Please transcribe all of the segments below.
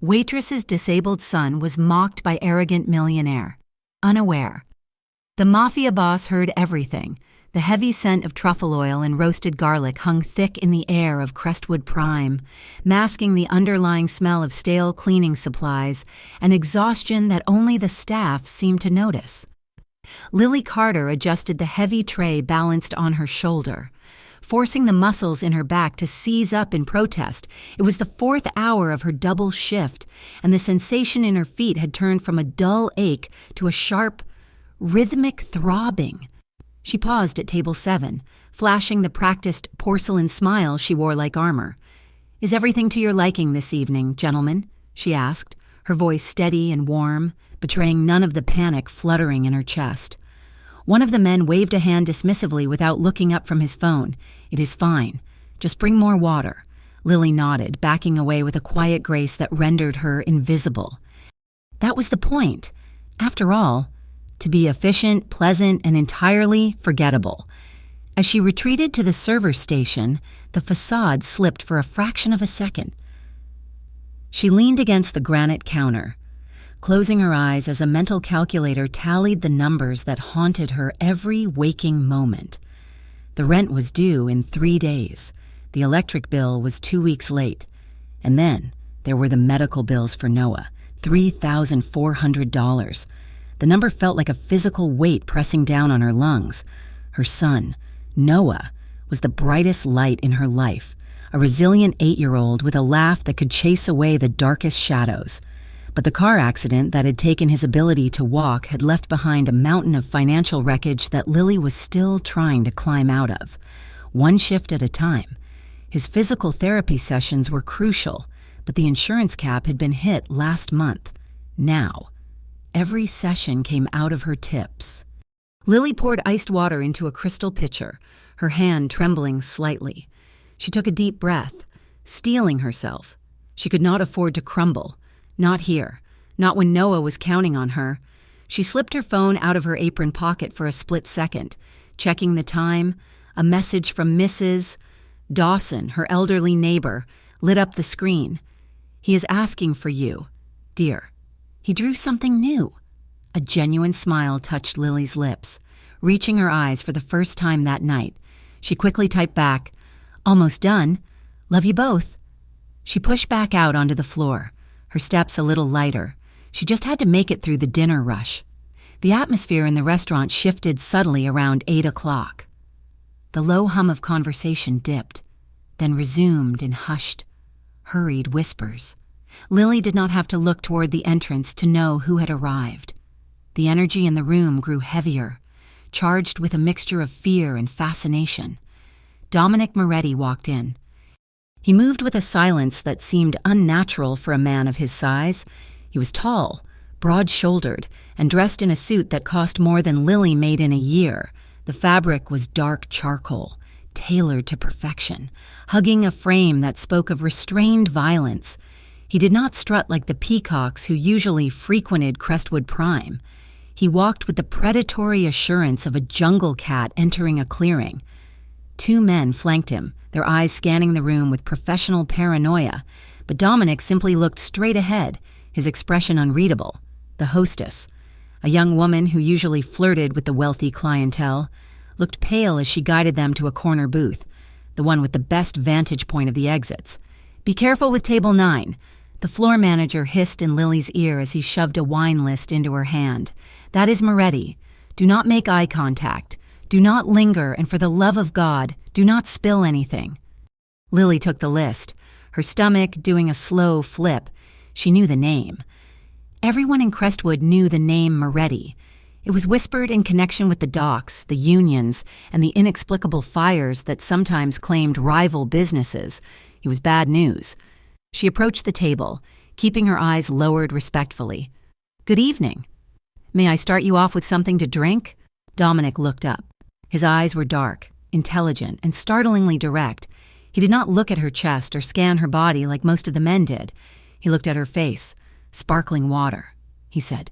Waitress's disabled son was mocked by arrogant Millionaire, unaware. The mafia boss heard everything. The heavy scent of truffle oil and roasted garlic hung thick in the air of Crestwood Prime, masking the underlying smell of stale cleaning supplies and exhaustion that only the staff seemed to notice. Lily Carter adjusted the heavy tray balanced on her shoulder, forcing the muscles in her back to seize up in protest. It was the 4th hour of her double shift, and the sensation in her feet had turned from a dull ache to a sharp, rhythmic throbbing. She paused at table 7, flashing the practiced porcelain smile she wore like armor. "Is everything to your liking this evening, gentlemen?" she asked, her voice steady and warm, betraying none of the panic fluttering in her chest. One of the men waved a hand dismissively without looking up from his phone. "It is fine. Just bring more water." Lily nodded, backing away with a quiet grace that rendered her invisible. That was the point. After all, to be efficient, pleasant, and entirely forgettable. As she retreated to the server station, the facade slipped for a fraction of a second. She leaned against the granite counter, closing her eyes as a mental calculator tallied the numbers that haunted her every waking moment. The rent was due in 3 days. The electric bill was 2 weeks late. And then there were the medical bills for Noah, $3,400. The number felt like a physical weight pressing down on her lungs. Her son, Noah, was the brightest light in her life, a resilient 8-year-old with a laugh that could chase away the darkest shadows. But the car accident that had taken his ability to walk had left behind a mountain of financial wreckage that Lily was still trying to climb out of, one shift at a time. His physical therapy sessions were crucial, but the insurance cap had been hit last month. Now, every session came out of her tips. Lily poured iced water into a crystal pitcher, her hand trembling slightly. She took a deep breath, steeling herself. She could not afford to crumble. Not here. Not when Noah was counting on her. She slipped her phone out of her apron pocket for a split second, checking the time. A message from Mrs. Dawson, her elderly neighbor, lit up the screen. "He is asking for you, dear." He drew something new. A genuine smile touched Lily's lips, reaching her eyes for the first time that night. She quickly typed back, "Almost done. Love you both." She pushed back out onto the floor, her steps a little lighter. She just had to make it through the dinner rush. The atmosphere in the restaurant shifted subtly around 8 o'clock. The low hum of conversation dipped, then resumed in hushed, hurried whispers. Lily did not have to look toward the entrance to know who had arrived. The energy in the room grew heavier, charged with a mixture of fear and fascination. Dominic Moretti walked in. He moved with a silence that seemed unnatural for a man of his size. He was tall, broad-shouldered, and dressed in a suit that cost more than Lily made in a year. The fabric was dark charcoal, tailored to perfection, hugging a frame that spoke of restrained violence. He did not strut like the peacocks who usually frequented Crestwood Prime. He walked with the predatory assurance of a jungle cat entering a clearing. 2 men flanked him, their eyes scanning the room with professional paranoia, but Dominic simply looked straight ahead, his expression unreadable. The hostess, a young woman who usually flirted with the wealthy clientele, looked pale as she guided them to a corner booth, the one with the best vantage point of the exits. "Be careful with table 9. The floor manager hissed in Lily's ear as he shoved a wine list into her hand. "That is Moretti. Do not make eye contact. Do not linger, and for the love of God, do not spill anything." Lily took the list, her stomach doing a slow flip. She knew the name. Everyone in Crestwood knew the name Moretti. It was whispered in connection with the docks, the unions, and the inexplicable fires that sometimes claimed rival businesses. It was bad news. She approached the table, keeping her eyes lowered respectfully. "Good evening. May I start you off with something to drink?" Dominic looked up. His eyes were dark, intelligent, and startlingly direct. He did not look at her chest or scan her body like most of the men did. He looked at her face. "Sparkling water," he said,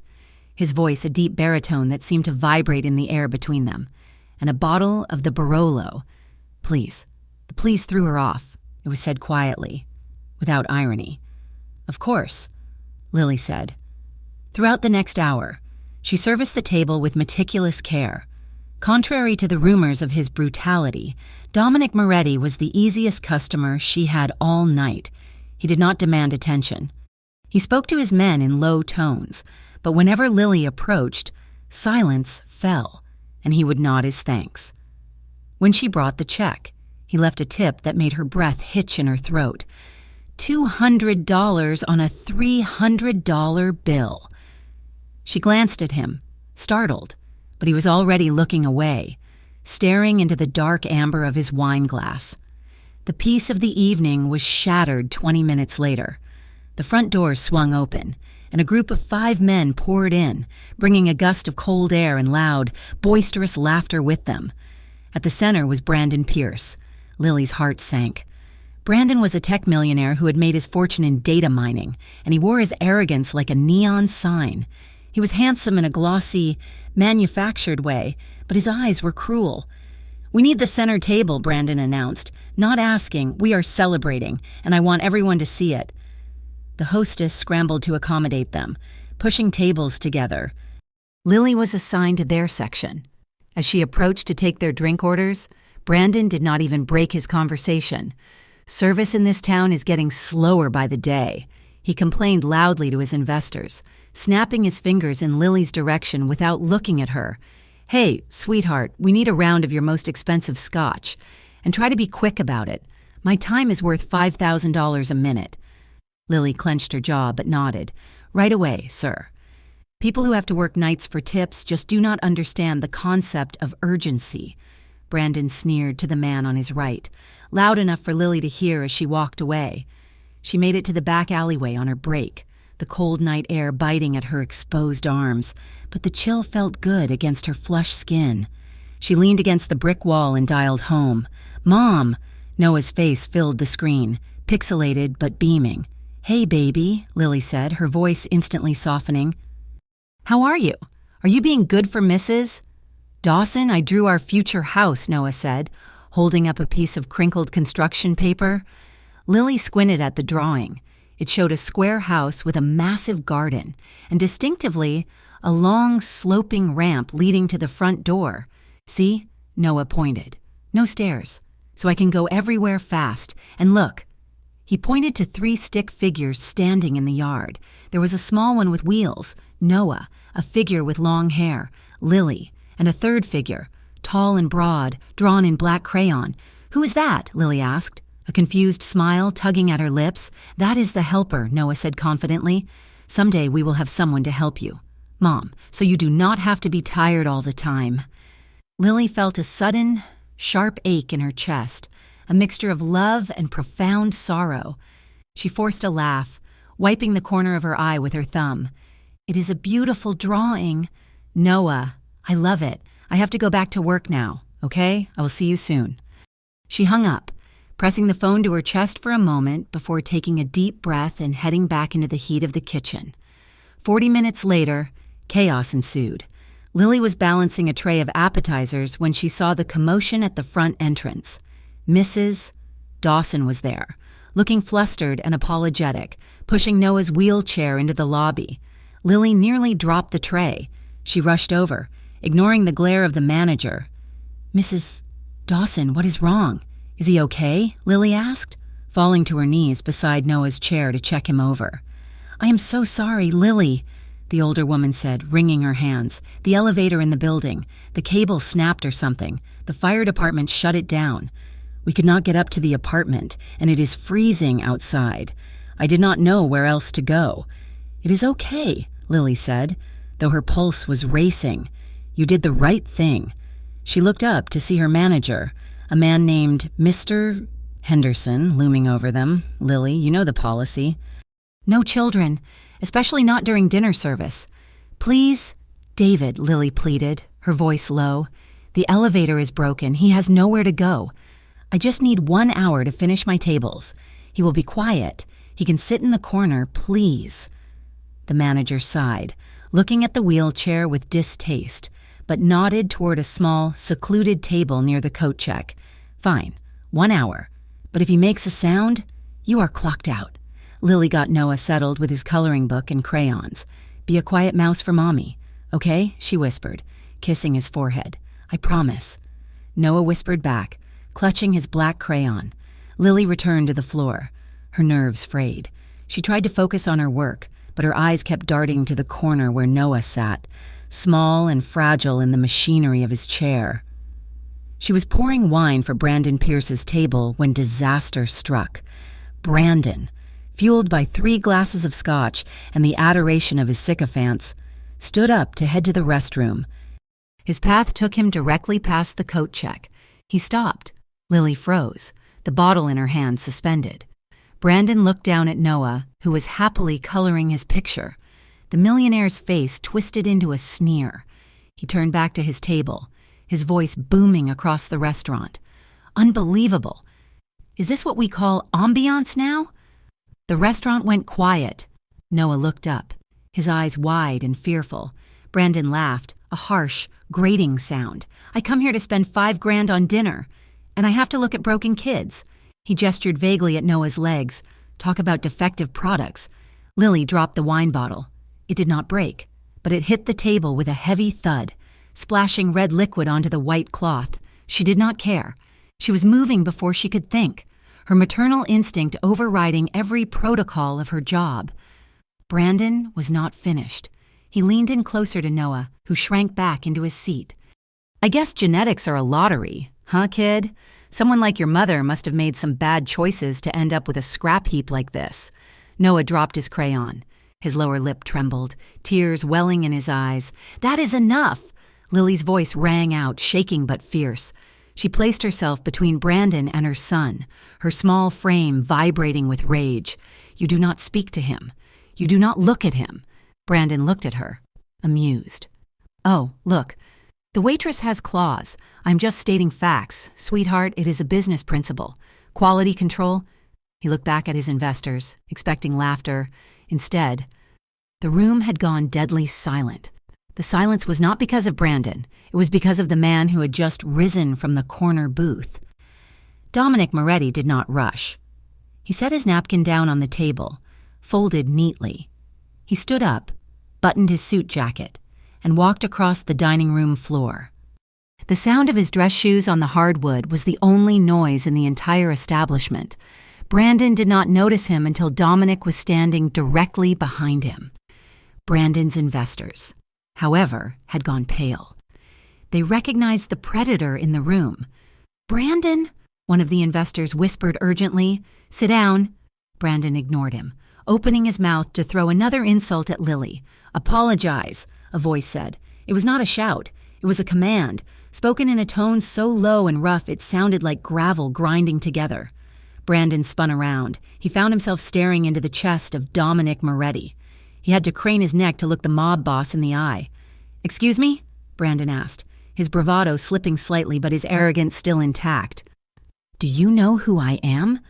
his voice a deep baritone that seemed to vibrate in the air between them. "And a bottle of the Barolo. Please." The please threw her off. It was said quietly, without irony. "Of course. Lily said. Throughout the next hour, she serviced the table with meticulous care. Contrary to the rumors of his brutality, Dominic Moretti was the easiest customer she had all night. He did not demand attention. He spoke to his men in low tones, but whenever Lily approached, silence fell, and he would nod his thanks. When she brought the check, he left a tip that made her breath hitch in her throat. $200 on a $300 bill. She glanced at him, startled, but he was already looking away, staring into the dark amber of his wine glass. The peace of the evening was shattered 20 minutes later. The front door swung open, and a group of 5 men poured in, bringing a gust of cold air and loud, boisterous laughter with them. At the center was Brandon Pierce. Lily's heart sank. Brandon was a tech millionaire who had made his fortune in data mining, and he wore his arrogance like a neon sign. He was handsome in a glossy, manufactured way, but his eyes were cruel. "We need the center table," Brandon announced. "Not asking, we are celebrating, and I want everyone to see it." The hostess scrambled to accommodate them, pushing tables together. Lily was assigned to their section. As she approached to take their drink orders, Brandon did not even break his conversation. "Service in this town is getting slower by the day," he complained loudly to his investors, snapping his fingers in Lily's direction without looking at her. "Hey, sweetheart, we need a round of your most expensive scotch. And try to be quick about it. My time is worth $5,000 a minute." Lily clenched her jaw but nodded. "Right away, sir." People who have to work nights for tips just do not understand the concept of urgency. Brandon sneered to the man on his right, loud enough for Lily to hear as she walked away. She made it to the back alleyway on her break, the cold night air biting at her exposed arms, but the chill felt good against her flush skin. She leaned against the brick wall and dialed home. "Mom!" Noah's face filled the screen, pixelated but beaming. "Hey, baby," Lily said, her voice instantly softening. "How are you? Are you being good for Mrs. Dawson? I drew our future house," Noah said, holding up a piece of crinkled construction paper. Lily squinted at the drawing. It showed a square house with a massive garden, and distinctively, a long, sloping ramp leading to the front door. "See?" Noah pointed. "No stairs, so I can go everywhere fast. And look." He pointed to 3 stick figures standing in the yard. There was a small one with wheels, Noah, a figure with long hair, Lily, and a third figure, tall and broad, drawn in black crayon. "Who is that?" Lily asked, a confused smile tugging at her lips. "That is the helper," Noah said confidently. "Someday we will have someone to help you, Mom, so you do not have to be tired all the time." Lily felt a sudden, sharp ache in her chest, a mixture of love and profound sorrow. She forced a laugh, wiping the corner of her eye with her thumb. "It is a beautiful drawing. Noah, I love it. I have to go back to work now, okay? I will see you soon." She hung up, pressing the phone to her chest for a moment before taking a deep breath and heading back into the heat of the kitchen. 40 minutes later, chaos ensued. Lily was balancing a tray of appetizers when she saw the commotion at the front entrance. Mrs. Dawson was there, looking flustered and apologetic, pushing Noah's wheelchair into the lobby. Lily nearly dropped the tray. She rushed over, ignoring the glare of the manager. "Mrs. Dawson, what is wrong? Is he okay?" Lily asked, falling to her knees beside Noah's chair to check him over. "I am so sorry, Lily," the older woman said, wringing her hands. "The elevator in the building. The cable snapped or something. The fire department shut it down. We could not get up to the apartment, and it is freezing outside. I did not know where else to go." "It is okay," Lily said, though her pulse was racing. "You did the right thing." She looked up to see her manager, a man named Mr. Henderson, looming over them. "Lily, you know the policy." "No children, especially not during dinner service." "Please, David," Lily pleaded, her voice low. "The elevator is broken. He has nowhere to go. I just need 1 hour to finish my tables. He will be quiet. He can sit in the corner, please." The manager sighed, looking at the wheelchair with distaste, but nodded toward a small, secluded table near the coat check. "Fine, 1 hour. But if he makes a sound, you are clocked out. Lily got Noah settled with his coloring book and crayons. "Be a quiet mouse for Mommy, okay?" she whispered, kissing his forehead. "I promise." Noah whispered back, clutching his black crayon. Lily returned to the floor, her nerves frayed. She tried to focus on her work, but her eyes kept darting to the corner where Noah sat, small and fragile in the machinery of his chair. She was pouring wine for Brandon Pierce's table when disaster struck. Brandon, fueled by 3 glasses of scotch and the adoration of his sycophants, stood up to head to the restroom. His path took him directly past the coat check. He stopped. Lily froze, the bottle in her hand suspended. Brandon looked down at Noah, who was happily coloring his picture. The millionaire's face twisted into a sneer. He turned back to his table, his voice booming across the restaurant. "Unbelievable. Is this what we call ambiance now?" The restaurant went quiet. Noah looked up, his eyes wide and fearful. Brandon laughed, a harsh, grating sound. "I come here to spend $5,000 on dinner, and I have to look at broken kids." He gestured vaguely at Noah's legs. Talk about defective products. Lily dropped the wine bottle. It did not break, but it hit the table with a heavy thud, splashing red liquid onto the white cloth. She did not care. She was moving before she could think, her maternal instinct overriding every protocol of her job. Brandon was not finished. He leaned in closer to Noah, who shrank back into his seat. "I guess genetics are a lottery, huh, kid? Someone like your mother must have made some bad choices to end up with a scrap heap like this." Noah dropped his crayon. His lower lip trembled, tears welling in his eyes. "That is enough!" Lily's voice rang out, shaking but fierce. She placed herself between Brandon and her son, her small frame vibrating with rage. "You do not speak to him. You do not look at him." Brandon looked at her, amused. "Oh, look. The waitress has claws. I'm just stating facts. Sweetheart, it is a business principle. Quality control." He looked back at his investors, expecting laughter. Instead, the room had gone deadly silent. The silence was not because of Brandon. It was because of the man who had just risen from the corner booth. Dominic Moretti did not rush. He set his napkin down on the table, folded neatly. He stood up, buttoned his suit jacket, and walked across the dining room floor. The sound of his dress shoes on the hardwood was the only noise in the entire establishment. Brandon did not notice him until Dominic was standing directly behind him. Brandon's investors, however, had gone pale. They recognized the predator in the room. "Brandon," one of the investors whispered urgently. "Sit down." Brandon ignored him, opening his mouth to throw another insult at Lily. "Apologize," a voice said. It was not a shout. It was a command, spoken in a tone so low and rough it sounded like gravel grinding together. Brandon spun around. He found himself staring into the chest of Dominic Moretti. He had to crane his neck to look the mob boss in the eye. "Excuse me?" Brandon asked, his bravado slipping slightly but his arrogance still intact. "Do you know who I am?"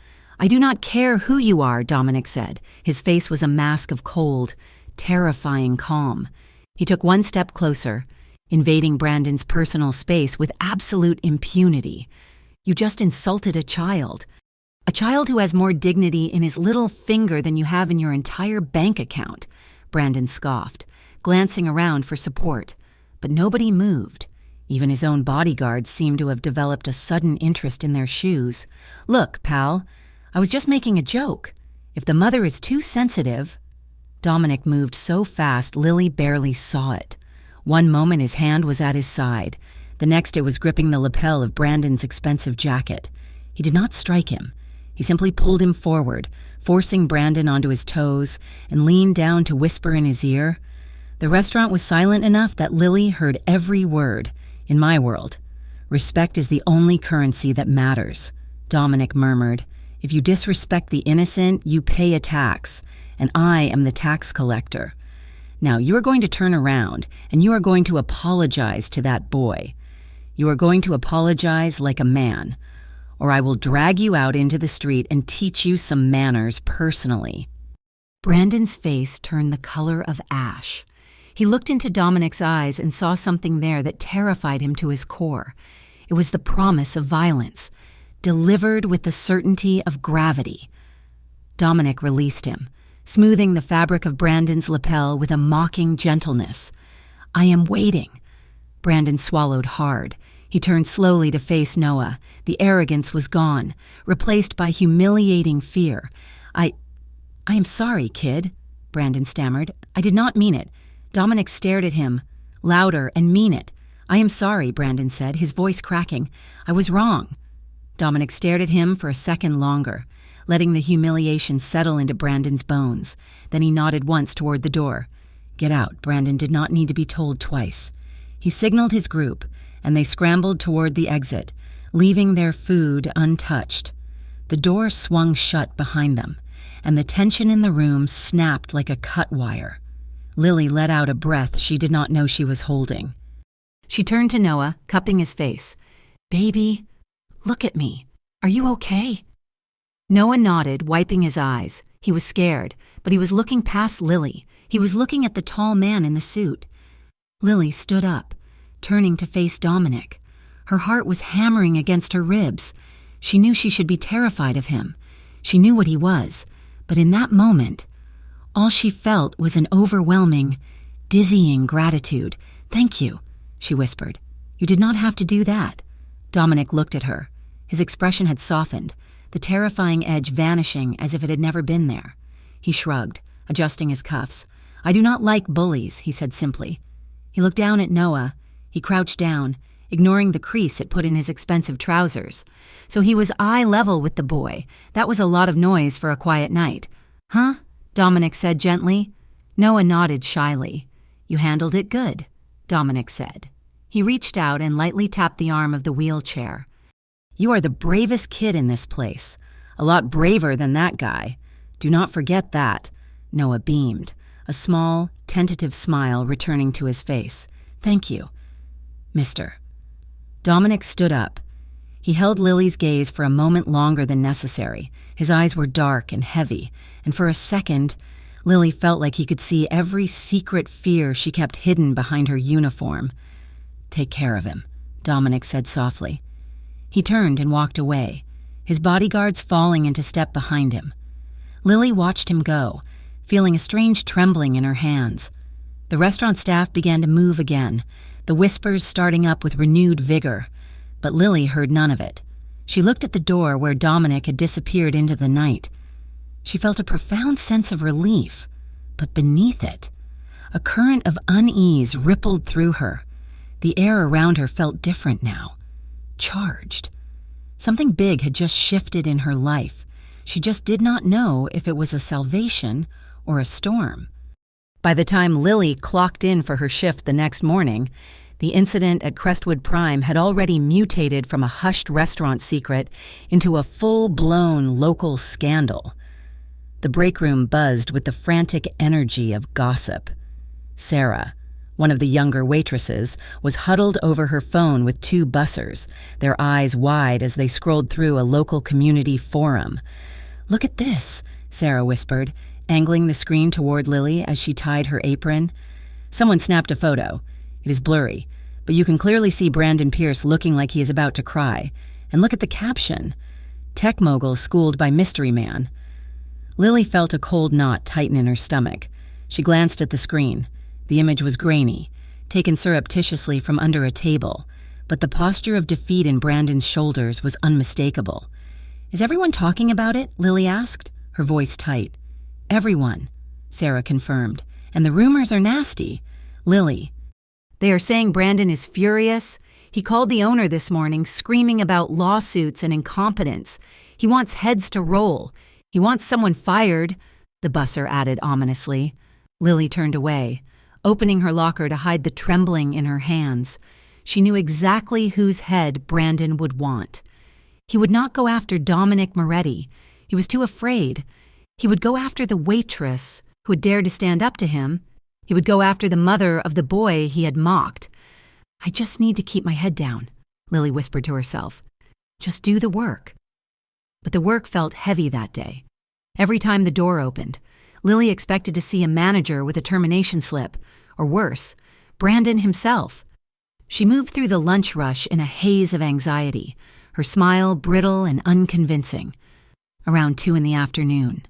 "I do not care who you are," Dominic said. His face was a mask of cold, terrifying calm. He took one step closer, invading Brandon's personal space with absolute impunity. "You just insulted a child. A child who has more dignity in his little finger than you have in your entire bank account," Brandon scoffed, glancing around for support. But nobody moved. Even his own bodyguards seemed to have developed a sudden interest in their shoes. "Look, pal, I was just making a joke. If the mother is too sensitive—" Dominic moved so fast Lily barely saw it. One moment his hand was at his side. The next it was gripping the lapel of Brandon's expensive jacket. He did not strike him. He simply pulled him forward, forcing Brandon onto his toes, and leaned down to whisper in his ear. The restaurant was silent enough that Lily heard every word. "In my world, respect is the only currency that matters," Dominic murmured. "If you disrespect the innocent, you pay a tax, and I am the tax collector. Now you are going to turn around, and you are going to apologize to that boy. You are going to apologize like a man, or I will drag you out into the street and teach you some manners personally." Brandon's face turned the color of ash. He looked into Dominic's eyes and saw something there that terrified him to his core. It was the promise of violence, delivered with the certainty of gravity. Dominic released him, smoothing the fabric of Brandon's lapel with a mocking gentleness. "I am waiting." Brandon swallowed hard. He turned slowly to face Noah. The arrogance was gone, replaced by humiliating fear. I am sorry, kid," Brandon stammered. "I did not mean it." Dominic stared at him, louder, and mean it. "I am sorry," Brandon said, his voice cracking. "I was wrong." Dominic stared at him for a second longer, letting the humiliation settle into Brandon's bones. Then he nodded once toward the door. "Get out." Brandon did not need to be told twice. He signaled his group, and they scrambled toward the exit, leaving their food untouched. The door swung shut behind them, and the tension in the room snapped like a cut wire. Lily let out a breath she did not know she was holding. She turned to Noah, cupping his face. "Baby, look at me. Are you okay?" Noah nodded, wiping his eyes. He was scared, but he was looking past Lily. He was looking at the tall man in the suit. Lily stood up, turning to face Dominic. Her heart was hammering against her ribs. She knew she should be terrified of him. She knew what he was, but in that moment, all she felt was an overwhelming, dizzying gratitude. "Thank you," she whispered. "You did not have to do that." Dominic looked at her. His expression had softened, the terrifying edge vanishing as if it had never been there. He shrugged, adjusting his cuffs. "I do not like bullies," he said simply. He looked down at Noah. He crouched down, ignoring the crease it put in his expensive trousers. So he was eye level with the boy. That was a lot of noise for a quiet night. "Huh?" Dominic said gently. Noah nodded shyly. "You handled it good," Dominic said. He reached out and lightly tapped the arm of the wheelchair. "You are the bravest kid in this place. A lot braver than that guy. Do not forget that." Noah beamed, a small, tentative smile returning to his face. "Thank you, Mister." Dominic stood up. He held Lily's gaze for a moment longer than necessary. His eyes were dark and heavy, and for a second, Lily felt like he could see every secret fear she kept hidden behind her uniform. "Take care of him," Dominic said softly. He turned and walked away, his bodyguards falling into step behind him. Lily watched him go, feeling a strange trembling in her hands. The restaurant staff began to move again, the whispers starting up with renewed vigor, but Lily heard none of it. She looked at the door where Dominic had disappeared into the night. She felt a profound sense of relief, but beneath it, a current of unease rippled through her. The air around her felt different now, charged. Something big had just shifted in her life. She just did not know if it was a salvation or a storm. By the time Lily clocked in for her shift the next morning, the incident at Crestwood Prime had already mutated from a hushed restaurant secret into a full-blown local scandal. The break room buzzed with the frantic energy of gossip. Sarah, one of the younger waitresses, was huddled over her phone with two bussers, their eyes wide as they scrolled through a local community forum. "Look at this," Sarah whispered, angling the screen toward Lily as she tied her apron. Someone snapped a photo. It is blurry, but you can clearly see Brandon Pierce looking like he is about to cry. And look at the caption. "Tech mogul schooled by mystery man." Lily felt a cold knot tighten in her stomach. She glanced at the screen. The image was grainy, taken surreptitiously from under a table, but the posture of defeat in Brandon's shoulders was unmistakable. "Is everyone talking about it?" Lily asked, her voice tight. "Everyone," Sarah confirmed. "And the rumors are nasty." "Lily, they are saying Brandon is furious. He called the owner this morning, screaming about lawsuits and incompetence. He wants heads to roll. He wants someone fired," the busser added ominously. Lily turned away, opening her locker to hide the trembling in her hands. She knew exactly whose head Brandon would want. He would not go after Dominic Moretti. He was too afraid. He would go after the waitress who had dared to stand up to him. He would go after the mother of the boy he had mocked. "I just need to keep my head down," Lily whispered to herself. "Just do the work." But the work felt heavy that day. Every time the door opened, Lily expected to see a manager with a termination slip, or worse, Brandon himself. She moved through the lunch rush in a haze of anxiety, her smile brittle and unconvincing. Around 2 in the afternoon,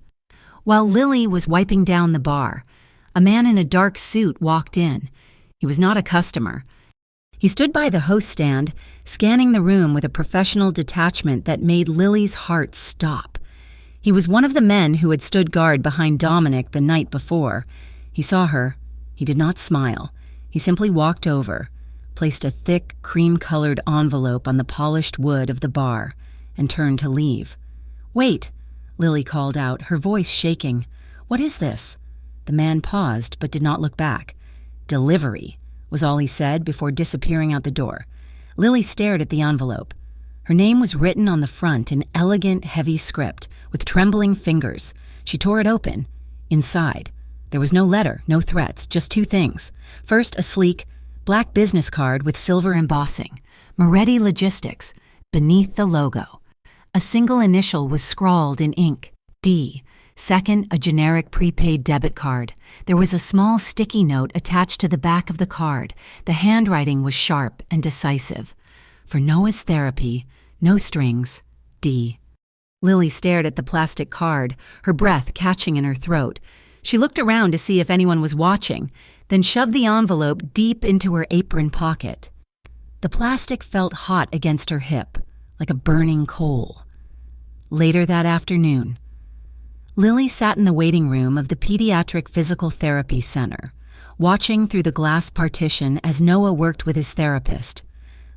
While Lily was wiping down the bar, a man in a dark suit walked in. He was not a customer. He stood by the host stand, scanning the room with a professional detachment that made Lily's heart stop. He was one of the men who had stood guard behind Dominic the night before. He saw her. He did not smile. He simply walked over, placed a thick, cream-colored envelope on the polished wood of the bar, and turned to leave. "Wait," Lily called out, her voice shaking. "What is this?" The man paused but did not look back. "Delivery," was all he said before disappearing out the door. Lily stared at the envelope. Her name was written on the front in elegant, heavy script, with trembling fingers. She tore it open. Inside, there was no letter, no threats, just two things. First, a sleek, black business card with silver embossing, Moretti Logistics, beneath the logo. A single initial was scrawled in ink, D. Second, a generic prepaid debit card. There was a small sticky note attached to the back of the card. The handwriting was sharp and decisive. For Noah's therapy, no strings, D. Lily stared at the plastic card, her breath catching in her throat. She looked around to see if anyone was watching, then shoved the envelope deep into her apron pocket. The plastic felt hot against her hip, like a burning coal. Later that afternoon, Lily sat in the waiting room of the Pediatric Physical Therapy Center, watching through the glass partition as Noah worked with his therapist,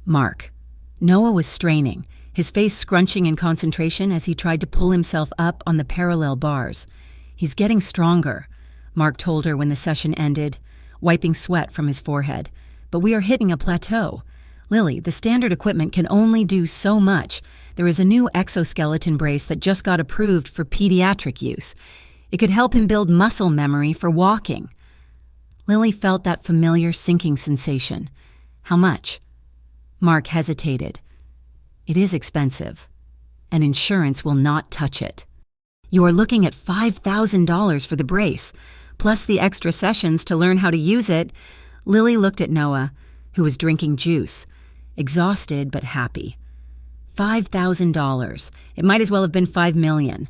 Mark. Noah was straining, his face scrunching in concentration as he tried to pull himself up on the parallel bars. "He's getting stronger," Mark told her when the session ended, wiping sweat from his forehead. "But we are hitting a plateau. Lily, the standard equipment can only do so much. There is a new exoskeleton brace that just got approved for pediatric use. It could help him build muscle memory for walking." Lily felt that familiar sinking sensation. "How much?" Mark hesitated. "It is expensive, and insurance will not touch it. You are looking at $5,000 for the brace, plus the extra sessions to learn how to use it." Lily looked at Noah, who was drinking juice, exhausted but happy. $5,000. It might as well have been $5 million.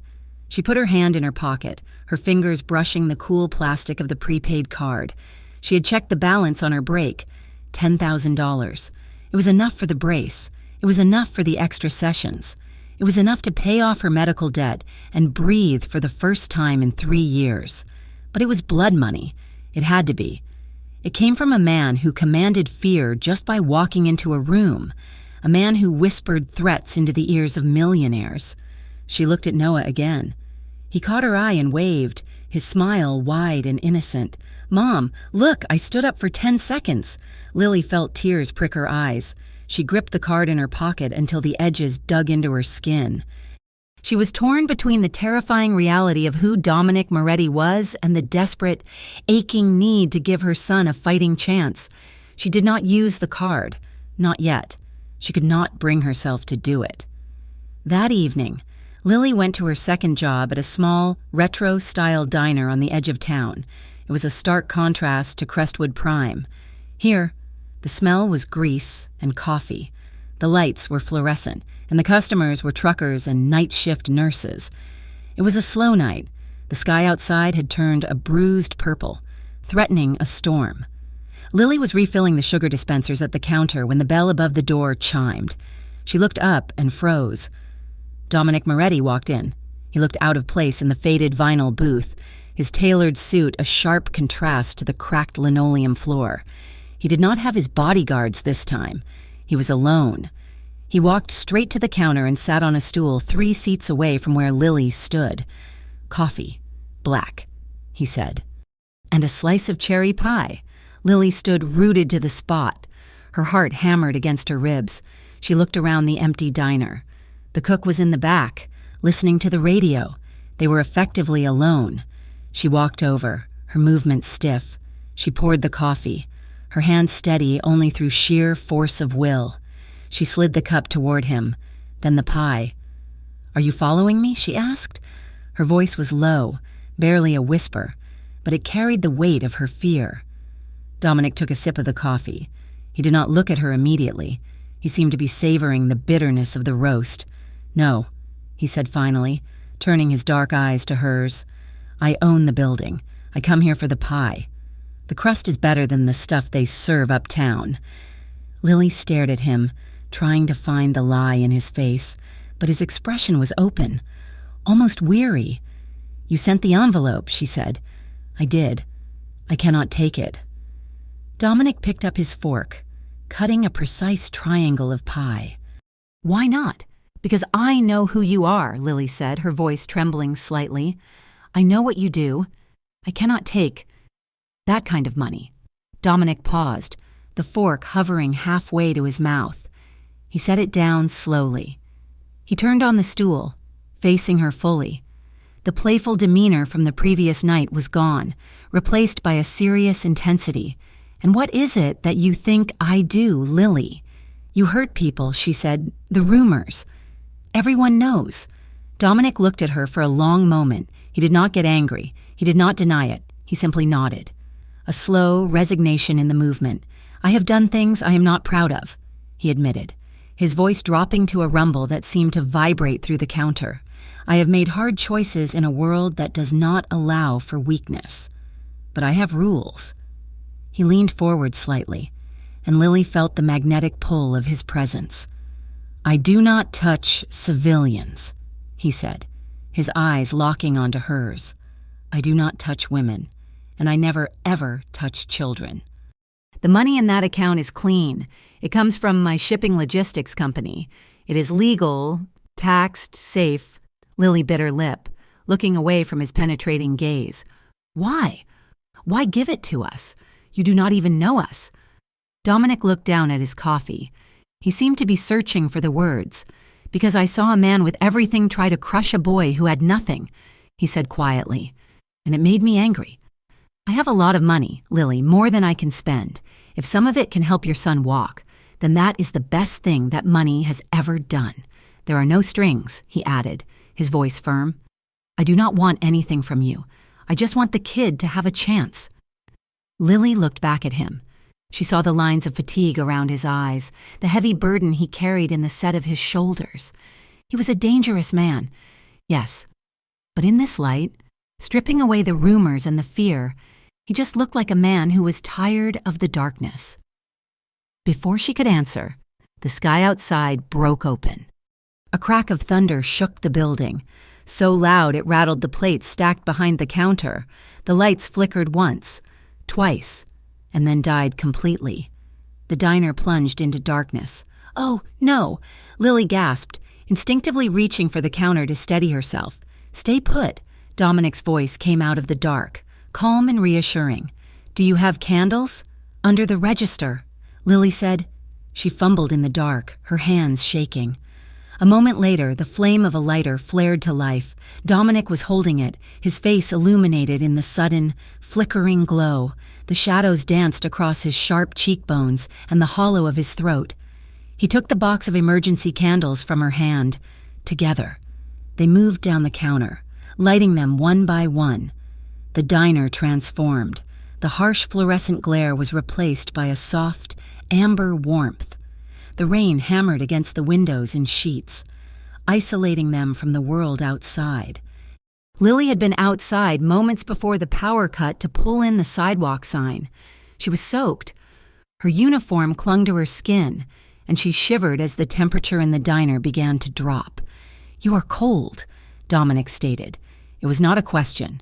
She put her hand in her pocket, her fingers brushing the cool plastic of the prepaid card. She had checked the balance on her break, $10,000. It was enough for the brace. It was enough for the extra sessions. It was enough to pay off her medical debt and breathe for the first time in 3 years. But it was blood money. It had to be. It came from a man who commanded fear just by walking into a room, a man who whispered threats into the ears of millionaires. She looked at Noah again. He caught her eye and waved, his smile wide and innocent. "Mom, look, I stood up for 10 seconds. Lily felt tears prick her eyes. She gripped the card in her pocket until the edges dug into her skin. She was torn between the terrifying reality of who Dominic Moretti was and the desperate, aching need to give her son a fighting chance. She did not use the card. Not yet. She could not bring herself to do it. That evening, Lily went to her second job at a small, retro-style diner on the edge of town. It was a stark contrast to Crestwood Prime. Here, the smell was grease and coffee. The lights were fluorescent, and the customers were truckers and night shift nurses. It was a slow night. The sky outside had turned a bruised purple, threatening a storm. Lily was refilling the sugar dispensers at the counter when the bell above the door chimed. She looked up and froze. Dominic Moretti walked in. He looked out of place in the faded vinyl booth, his tailored suit a sharp contrast to the cracked linoleum floor. He did not have his bodyguards this time. He was alone. He walked straight to the counter and sat on a stool 3 seats away from where Lily stood. "Coffee. Black," he said. "And a slice of cherry pie." Lily stood rooted to the spot. Her heart hammered against her ribs. She looked around the empty diner. The cook was in the back, listening to the radio. They were effectively alone. She walked over, her movement stiff. She poured the coffee, her hand steady only through sheer force of will. She slid the cup toward him, then the pie. "Are you following me?" she asked. Her voice was low, barely a whisper, but it carried the weight of her fear. Dominic took a sip of the coffee. He did not look at her immediately. He seemed to be savoring the bitterness of the roast. "No," he said finally, turning his dark eyes to hers. I own the building. I come here for the pie. The crust is better than the stuff they serve uptown." Lily stared at him, trying to find the lie in his face, but his expression was open, almost weary. "You sent the envelope," she said. "I did. I cannot take it." Dominic picked up his fork, cutting a precise triangle of pie. "Why not?" "Because I know who you are," Lily said, her voice trembling slightly. "I know what you do. I cannot take that kind of money." Dominic paused, the fork hovering halfway to his mouth. He set it down slowly. He turned on the stool, facing her fully. The playful demeanor from the previous night was gone, replaced by a serious intensity. "And what is it that you think I do, Lily?" "You hurt people," she said. "The rumors. Everyone knows." Dominic looked at her for a long moment. He did not get angry. He did not deny it. He simply nodded. A slow resignation in the movement. "I have done things I am not proud of," he admitted, his voice dropping to a rumble that seemed to vibrate through the counter. "I have made hard choices in a world that does not allow for weakness. But I have rules." He leaned forward slightly, and Lily felt the magnetic pull of his presence. "I do not touch civilians," he said, his eyes locking onto hers. "I do not touch women, and I never ever touch children. The money in that account is clean. It comes from my shipping logistics company. It is legal, taxed, safe." Lily bit her lip, looking away from his penetrating gaze. "Why? Why give it to us? You do not even know us." Dominic looked down at his coffee. He seemed to be searching for the words. "Because I saw a man with everything try to crush a boy who had nothing," he said quietly, "and it made me angry. I have a lot of money, Lily, more than I can spend. If some of it can help your son walk, then that is the best thing that money has ever done. There are no strings," he added, his voice firm. "I do not want anything from you. I just want the kid to have a chance." Lily looked back at him. She saw the lines of fatigue around his eyes, the heavy burden he carried in the set of his shoulders. He was a dangerous man, yes, but in this light, stripping away the rumors and the fear, he just looked like a man who was tired of the darkness. Before she could answer, the sky outside broke open. A crack of thunder shook the building, so loud it rattled the plates stacked behind the counter. The lights flickered once, twice, and then died completely. The diner plunged into darkness. "Oh, no!" Lily gasped, instinctively reaching for the counter to steady herself. "Stay put," Dominic's voice came out of the dark, calm and reassuring. "Do you have candles?" "Under the register," Lily said. She fumbled in the dark, her hands shaking. A moment later, the flame of a lighter flared to life. Dominic was holding it, his face illuminated in the sudden, flickering glow. The shadows danced across his sharp cheekbones and the hollow of his throat. He took the box of emergency candles from her hand. Together, they moved down the counter, lighting them one by one. The diner transformed. The harsh fluorescent glare was replaced by a soft, amber warmth. The rain hammered against the windows in sheets, isolating them from the world outside. Lily had been outside moments before the power cut to pull in the sidewalk sign. She was soaked. Her uniform clung to her skin, and she shivered as the temperature in the diner began to drop. "You are cold," Dominic stated. It was not a question.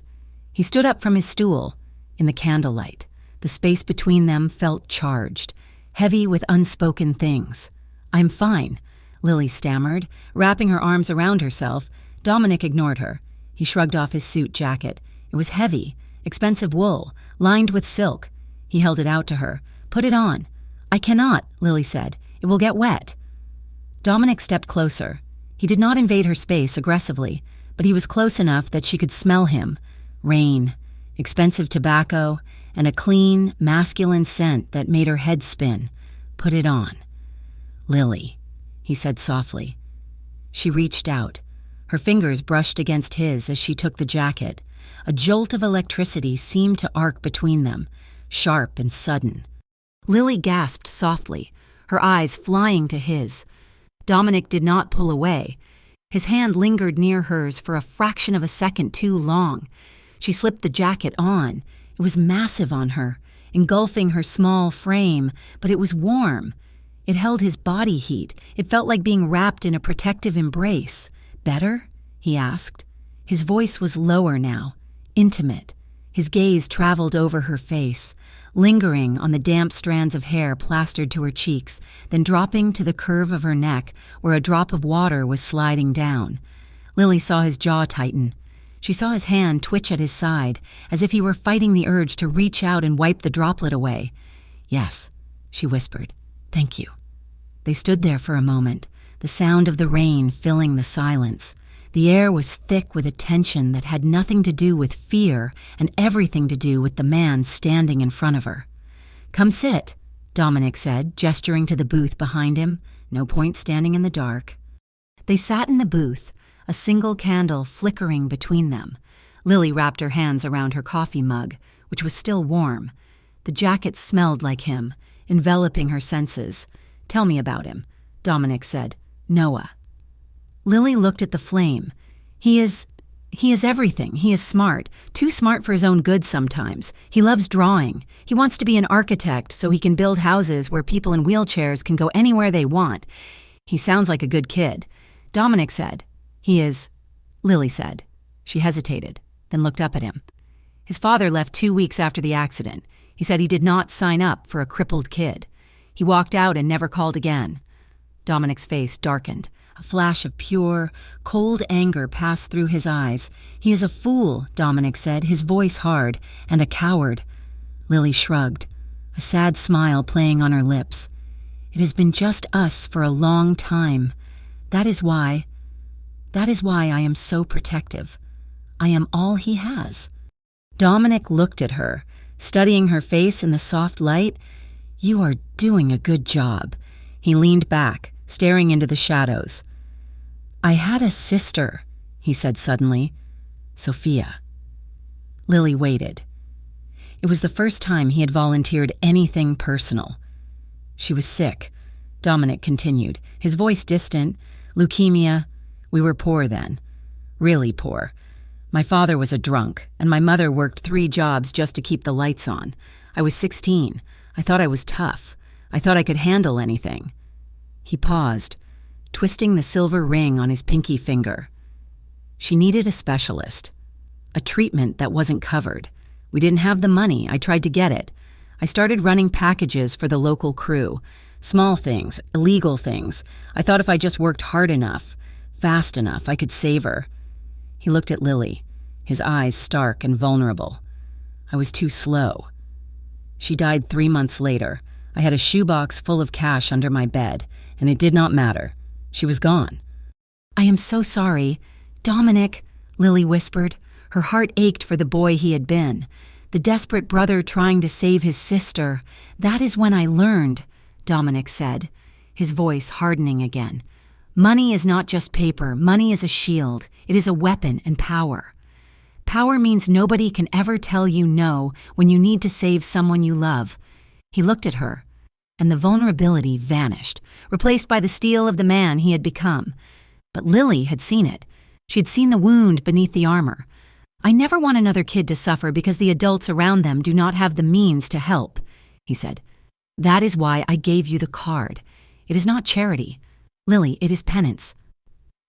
He stood up from his stool. In the candlelight, the space between them felt charged, heavy with unspoken things. "I'm fine," Lily stammered, wrapping her arms around herself. Dominic ignored her. He shrugged off his suit jacket. It was heavy, expensive wool, lined with silk. He held it out to her. "Put it on." "I cannot," Lily said. "It will get wet." Dominic stepped closer. He did not invade her space aggressively, but he was close enough that she could smell him. Rain, expensive tobacco, and a clean, masculine scent that made her head spin. "Put it on." "Lily," he said softly. She reached out. Her fingers brushed against his as she took the jacket. A jolt of electricity seemed to arc between them, sharp and sudden. Lily gasped softly, her eyes flying to his. Dominic did not pull away. His hand lingered near hers for a fraction of a second too long. She slipped the jacket on. It was massive on her, engulfing her small frame, but it was warm. It held his body heat. It felt like being wrapped in a protective embrace. "Better?" he asked. His voice was lower now, intimate. His gaze traveled over her face, lingering on the damp strands of hair plastered to her cheeks, then dropping to the curve of her neck where a drop of water was sliding down. Lily saw his jaw tighten. She saw his hand twitch at his side, as if he were fighting the urge to reach out and wipe the droplet away. "Yes," she whispered. "Thank you." They stood there for a moment, the sound of the rain filling the silence. The air was thick with a tension that had nothing to do with fear and everything to do with the man standing in front of her. "Come sit," Dominic said, gesturing to the booth behind him. No point standing in the dark. They sat in the booth, a single candle flickering between them. Lily wrapped her hands around her coffee mug, which was still warm. The jacket smelled like him, enveloping her senses. "Tell me about him," Dominic said. "Noah." Lily looked at the flame. He is everything. He is smart, too smart for his own good sometimes. He loves drawing. He wants to be an architect so he can build houses where people in wheelchairs can go anywhere they want. He sounds like a good kid. Dominic said. Lily said. She hesitated, then looked up at him. His father left 2 weeks after the accident. He said he did not sign up for a crippled kid. He walked out and never called again. Dominic's face darkened. A flash of pure, cold anger passed through his eyes. "He is a fool," Dominic said, his voice hard, "and a coward." Lily shrugged, a sad smile playing on her lips. "It has been just us for a long time. That is why I am so protective. I am all he has." Dominic looked at her, studying her face in the soft light. "You are doing a good job." He leaned back, staring into the shadows. "I had a sister," he said suddenly. "Sophia." Lily waited. It was the first time he had volunteered anything personal. "She was sick," Dominic continued, his voice distant. "Leukemia. We were poor then. Really poor. My father was a drunk, and my mother worked 3 jobs just to keep the lights on. I was 16. I thought I was tough. I thought I could handle anything." He paused, twisting the silver ring on his pinky finger. "She needed a specialist. A treatment that wasn't covered. We didn't have the money. I tried to get it. I started running packages for the local crew. Small things, illegal things. I thought if I just worked hard enough, fast enough, I could save her." He looked at Lily, his eyes stark and vulnerable. "I was too slow. She died 3 months later. I had a shoebox full of cash under my bed, and it did not matter. She was gone." "I am so sorry. Dominic," Lily whispered. Her heart ached for the boy he had been. The desperate brother trying to save his sister. "That is when I learned," Dominic said, his voice hardening again. "Money is not just paper. Money is a shield. It is a weapon and power. Power means nobody can ever tell you no when you need to save someone you love." He looked at her, and the vulnerability vanished, replaced by the steel of the man he had become. But Lily had seen it. She had seen the wound beneath the armor. "I never want another kid to suffer because the adults around them do not have the means to help," he said. "That is why I gave you the card. It is not charity. Lily, it is penance."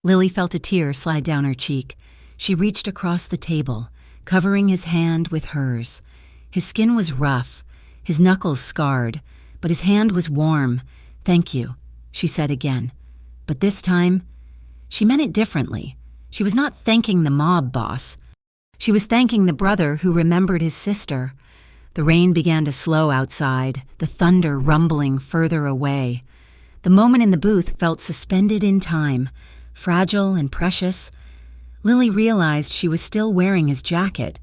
Lily felt a tear slide down her cheek. She reached across the table, covering his hand with hers. His skin was rough, his knuckles scarred, but his hand was warm. "Thank you," she said again. But this time, she meant it differently. She was not thanking the mob boss. She was thanking the brother who remembered his sister. The rain began to slow outside, the thunder rumbling further away. The moment in the booth felt suspended in time, fragile and precious. Lily realized she was still wearing his jacket.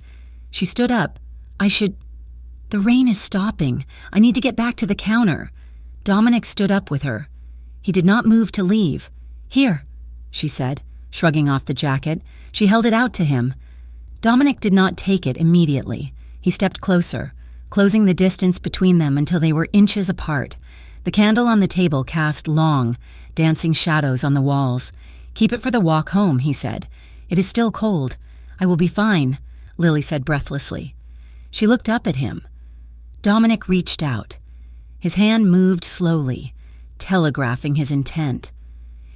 She stood up. The rain is stopping. I need to get back to the counter." Dominic stood up with her. He did not move to leave. "Here," she said, shrugging off the jacket. She held it out to him. Dominic did not take it immediately. He stepped closer, closing the distance between them until they were inches apart. The candle on the table cast long, dancing shadows on the walls. "Keep it for the walk home," he said. "It is still cold. I will be fine." Lily said breathlessly. She looked up at him. Dominic reached out. His hand moved slowly, telegraphing his intent.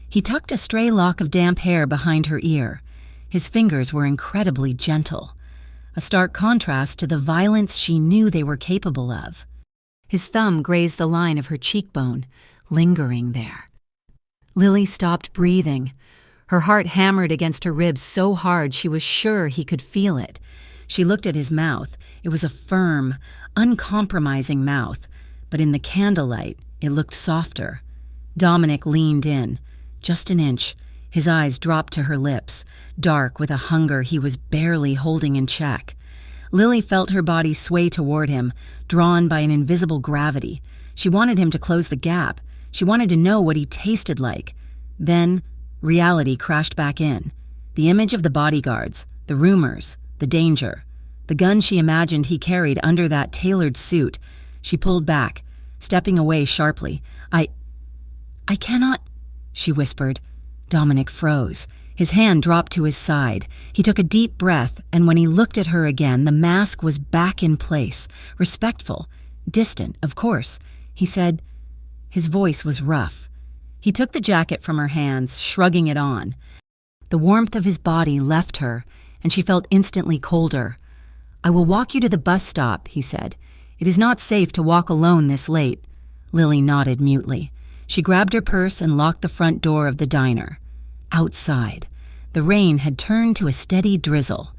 He tucked a stray lock of damp hair behind her ear. His fingers were incredibly gentle, a stark contrast to the violence she knew they were capable of. His thumb grazed the line of her cheekbone, lingering there. Lily stopped breathing. Her heart hammered against her ribs so hard she was sure he could feel it. She looked at his mouth. It was a firm, uncompromising mouth, but in the candlelight, it looked softer. Dominic leaned in, just an inch. His eyes dropped to her lips, dark with a hunger he was barely holding in check. Lily felt her body sway toward him, drawn by an invisible gravity. She wanted him to close the gap. She wanted to know what he tasted like. Then, reality crashed back in. The image of the bodyguards, the rumors, the danger, the gun she imagined he carried under that tailored suit. She pulled back, stepping away sharply. I cannot, she whispered. Dominic froze. His hand dropped to his side. He took a deep breath, and when he looked at her again, the mask was back in place, respectful, distant, of course. He said, his voice was rough. He took the jacket from her hands, shrugging it on. The warmth of his body left her, and she felt instantly colder. I will walk you to the bus stop, he said. It is not safe to walk alone this late. Lily nodded mutely. She grabbed her purse and locked the front door of the diner. Outside, the rain had turned to a steady drizzle.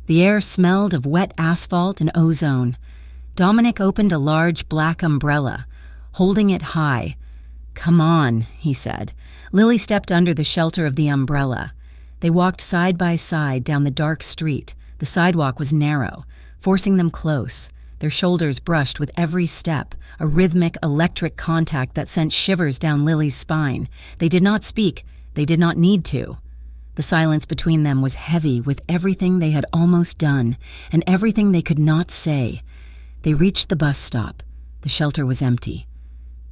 The air smelled of wet asphalt and ozone. Dominic opened a large black umbrella, holding it high. Come on, he said. Lily stepped under the shelter of the umbrella. They walked side by side down the dark street. The sidewalk was narrow, forcing them close. Their shoulders brushed with every step, a rhythmic, electric contact that sent shivers down Lily's spine. They did not speak. They did not need to. The silence between them was heavy with everything they had almost done and everything they could not say. They reached the bus stop. The shelter was empty.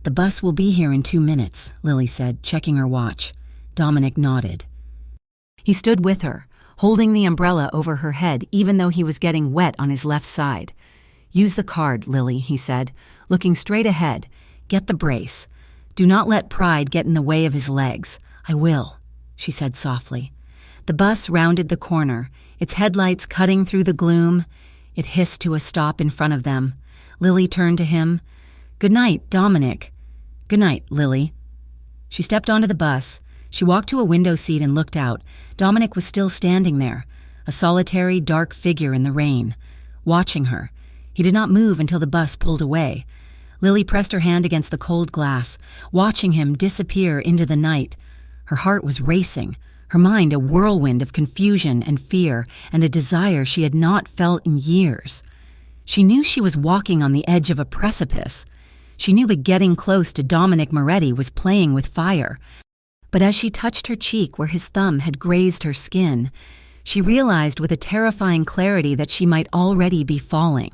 The bus will be here in 2 minutes, Lily said, checking her watch. Dominic nodded. He stood with her, holding the umbrella over her head even though he was getting wet on his left side. Use the card, Lily, he said, looking straight ahead. Get the brace. Do not let pride get in the way of his legs. I will, she said softly. The bus rounded the corner, its headlights cutting through the gloom. It hissed to a stop in front of them. Lily turned to him. Good night, Dominic. Good night, Lily. She stepped onto the bus. She walked to a window seat and looked out. Dominic was still standing there, a solitary, dark figure in the rain, watching her. He did not move until the bus pulled away. Lily pressed her hand against the cold glass, watching him disappear into the night. Her heart was racing, her mind a whirlwind of confusion and fear and a desire she had not felt in years. She knew she was walking on the edge of a precipice. She knew that getting close to Dominic Moretti was playing with fire. But as she touched her cheek where his thumb had grazed her skin, she realized with a terrifying clarity that she might already be falling.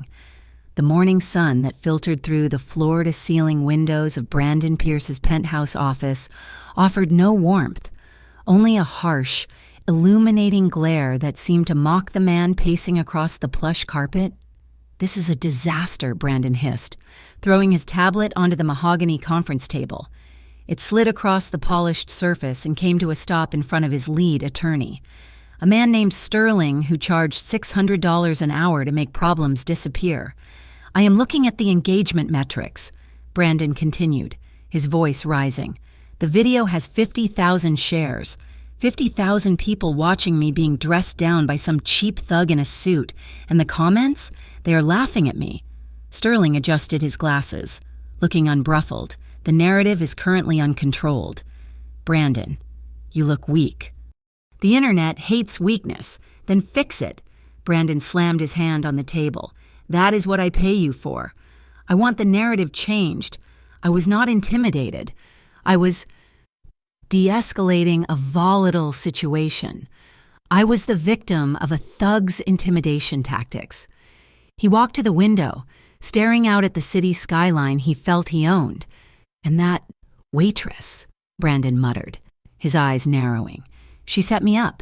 The morning sun that filtered through the floor-to-ceiling windows of Brandon Pierce's penthouse office offered no warmth, only a harsh, illuminating glare that seemed to mock the man pacing across the plush carpet. This is a disaster, Brandon hissed, throwing his tablet onto the mahogany conference table. It slid across the polished surface and came to a stop in front of his lead attorney, a man named Sterling who charged $600 an hour to make problems disappear. I am looking at the engagement metrics, Brandon continued, his voice rising. The video has 50,000 shares, 50,000 people watching me being dressed down by some cheap thug in a suit, and the comments? They are laughing at me. Sterling adjusted his glasses, looking unruffled. The narrative is currently uncontrolled. Brandon, you look weak. The internet hates weakness. Then fix it. Brandon slammed his hand on the table. That is what I pay you for. I want the narrative changed. I was not intimidated. I was de-escalating a volatile situation. I was the victim of a thug's intimidation tactics. He walked to the window, staring out at the city skyline he felt he owned. And that waitress, Brandon muttered, his eyes narrowing. She set me up.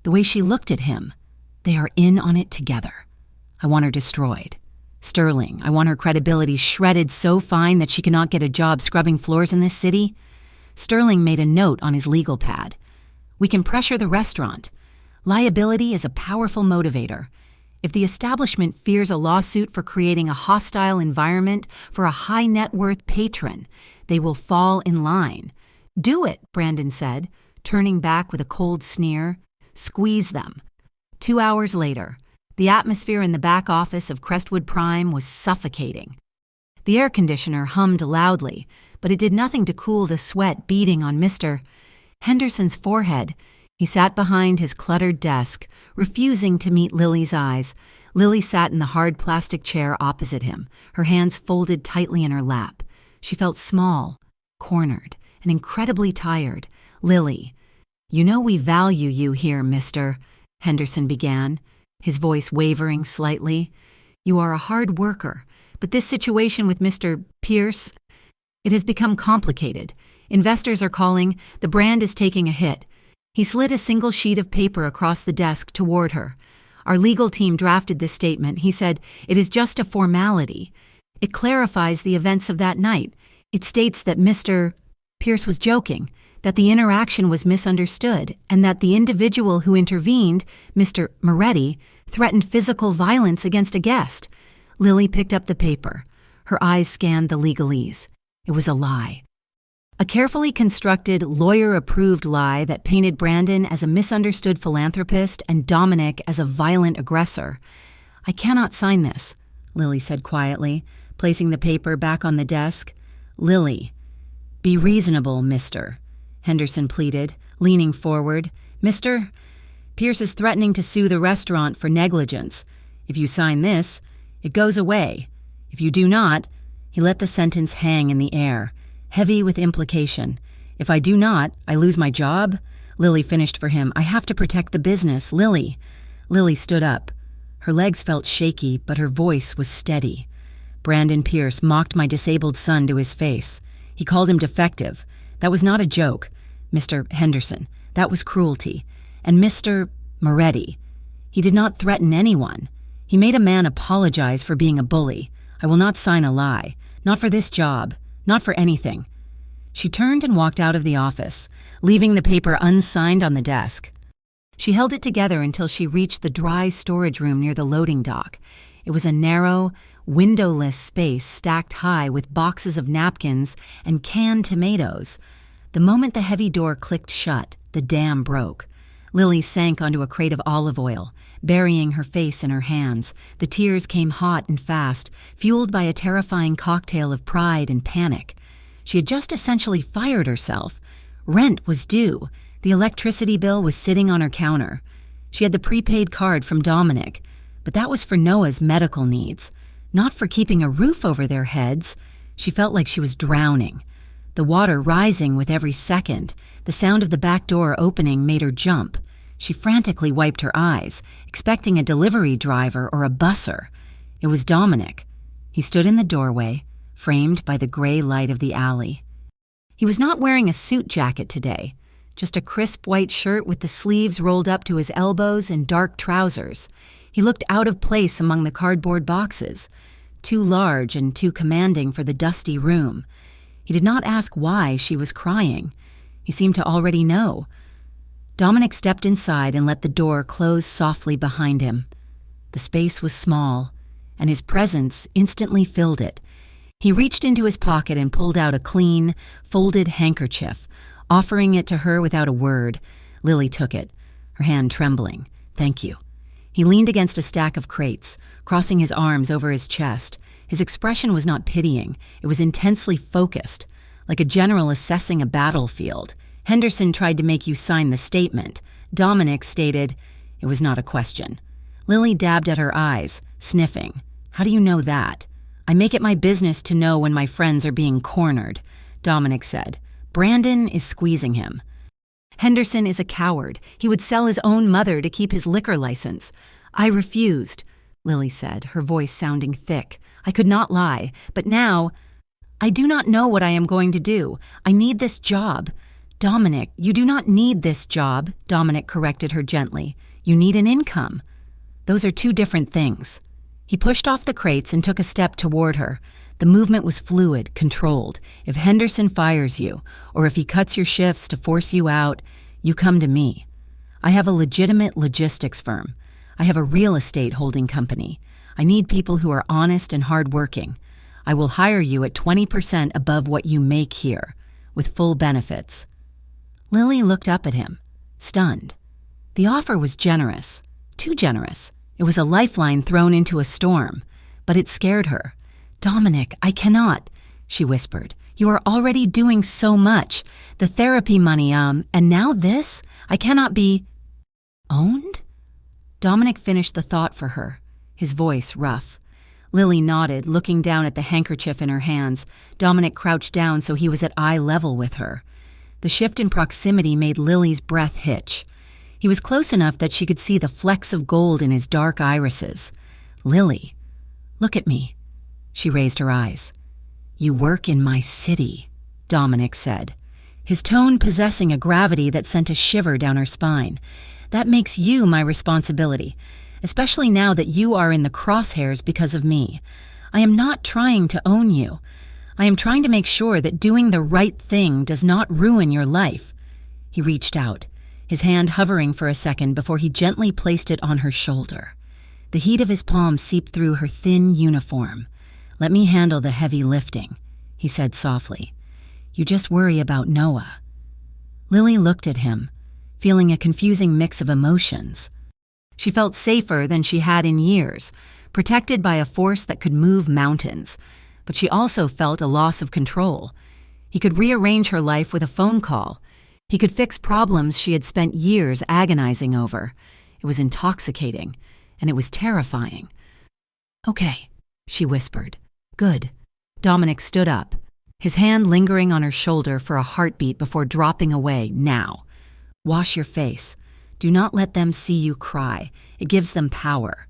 The way she looked at him. They are in on it together. I want her destroyed. Sterling, I want her credibility shredded so fine that she cannot get a job scrubbing floors in this city. Sterling made a note on his legal pad. We can pressure the restaurant. Liability is a powerful motivator. If the establishment fears a lawsuit for creating a hostile environment for a high-net-worth patron, they will fall in line. Do it, Brandon said, turning back with a cold sneer. Squeeze them. 2 hours later, the atmosphere in the back office of Crestwood Prime was suffocating. The air conditioner hummed loudly, but it did nothing to cool the sweat beading on Mr. Henderson's forehead. He sat behind his cluttered desk, refusing to meet Lily's eyes. Lily sat in the hard plastic chair opposite him, her hands folded tightly in her lap. She felt small, cornered, and incredibly tired. Lily, you know we value you here, Mr. Henderson began, his voice wavering slightly. You are a hard worker, but this situation with Mr. Pierce, it has become complicated. Investors are calling, the brand is taking a hit. He slid a single sheet of paper across the desk toward her. Our legal team drafted this statement. He said, it is just a formality. It clarifies the events of that night. It states that Mr. Pierce was joking, that the interaction was misunderstood, and that the individual who intervened, Mr. Moretti, threatened physical violence against a guest. Lily picked up the paper. Her eyes scanned the legalese. It was a lie. A carefully constructed, lawyer-approved lie that painted Brandon as a misunderstood philanthropist and Dominic as a violent aggressor. I cannot sign this, Lily said quietly, placing the paper back on the desk. Lily, be reasonable, Mr. Henderson pleaded, leaning forward. Mr. Pierce is threatening to sue the restaurant for negligence. If you sign this, it goes away. If you do not, he let the sentence hang in the air, heavy with implication. If I do not, I lose my job? Lily finished for him. I have to protect the business. Lily. Lily stood up. Her legs felt shaky, but her voice was steady. Brandon Pierce mocked my disabled son to his face. He called him defective. That was not a joke. Mr. Henderson, that was cruelty. And Mr. Moretti, he did not threaten anyone. He made a man apologize for being a bully. I will not sign a lie. Not for this job. Not for anything. She turned and walked out of the office, leaving the paper unsigned on the desk. She held it together until she reached the dry storage room near the loading dock. It was a narrow, windowless space stacked high with boxes of napkins and canned tomatoes. The moment the heavy door clicked shut, the dam broke. Lily sank onto a crate of olive oil, burying her face in her hands. The tears came hot and fast, fueled by a terrifying cocktail of pride and panic. She had just essentially fired herself. Rent was due. The electricity bill was sitting on her counter. She had the prepaid card from Dominic, but that was for Noah's medical needs, not for keeping a roof over their heads. She felt like she was drowning. The water rising with every second. The sound of the back door opening made her jump. She frantically wiped her eyes, expecting a delivery driver or a busser. It was Dominic. He stood in the doorway, framed by the gray light of the alley. He was not wearing a suit jacket today, just a crisp white shirt with the sleeves rolled up to his elbows and dark trousers. He looked out of place among the cardboard boxes, too large and too commanding for the dusty room. He did not ask why she was crying. He seemed to already know. Dominic stepped inside and let the door close softly behind him. The space was small, and his presence instantly filled it. He reached into his pocket and pulled out a clean, folded handkerchief, offering it to her without a word. Lily took it, her hand trembling. Thank you. He leaned against a stack of crates, crossing his arms over his chest. His expression was not pitying. It was intensely focused, like a general assessing a battlefield. Henderson tried to make you sign the statement. Dominic stated, it was not a question. Lily dabbed at her eyes, sniffing. How do you know that? I make it my business to know when my friends are being cornered, Dominic said. Brandon is squeezing him. Henderson is a coward. He would sell his own mother to keep his liquor license. I refused, Lily said, her voice sounding thick. I could not lie, but now, I do not know what I am going to do. I need this job. Dominic, you do not need this job, Dominic corrected her gently. You need an income. Those are two different things. He pushed off the crates and took a step toward her. The movement was fluid, controlled. If Henderson fires you, or if he cuts your shifts to force you out, you come to me. I have a legitimate logistics firm. I have a real estate holding company. I need people who are honest and hardworking. I will hire you at 20% above what you make here, with full benefits. Lily looked up at him, stunned. The offer was generous, too generous. It was a lifeline thrown into a storm, but it scared her. "Dominic, I cannot," she whispered. "You are already doing so much. The therapy money, and now this? I cannot be owned?" Dominic finished the thought for her, his voice rough. Lily nodded, looking down at the handkerchief in her hands. Dominic crouched down so he was at eye level with her. The shift in proximity made Lily's breath hitch. He was close enough that she could see the flecks of gold in his dark irises. "Lily, look at me." She raised her eyes. "You work in my city," Dominic said, his tone possessing a gravity that sent a shiver down her spine. "That makes you my responsibility, especially now that you are in the crosshairs because of me. I am not trying to own you. I am trying to make sure that doing the right thing does not ruin your life." He reached out, his hand hovering for a second before he gently placed it on her shoulder. The heat of his palm seeped through her thin uniform. "Let me handle the heavy lifting," he said softly. "You just worry about Noah." Lily looked at him, feeling a confusing mix of emotions. She felt safer than she had in years, protected by a force that could move mountains, but she also felt a loss of control. He could rearrange her life with a phone call. He could fix problems she had spent years agonizing over. It was intoxicating, and it was terrifying. "Okay," she whispered. "Good." Dominic stood up, his hand lingering on her shoulder for a heartbeat before dropping away. "Now, wash your face. Do not let them see you cry. It gives them power."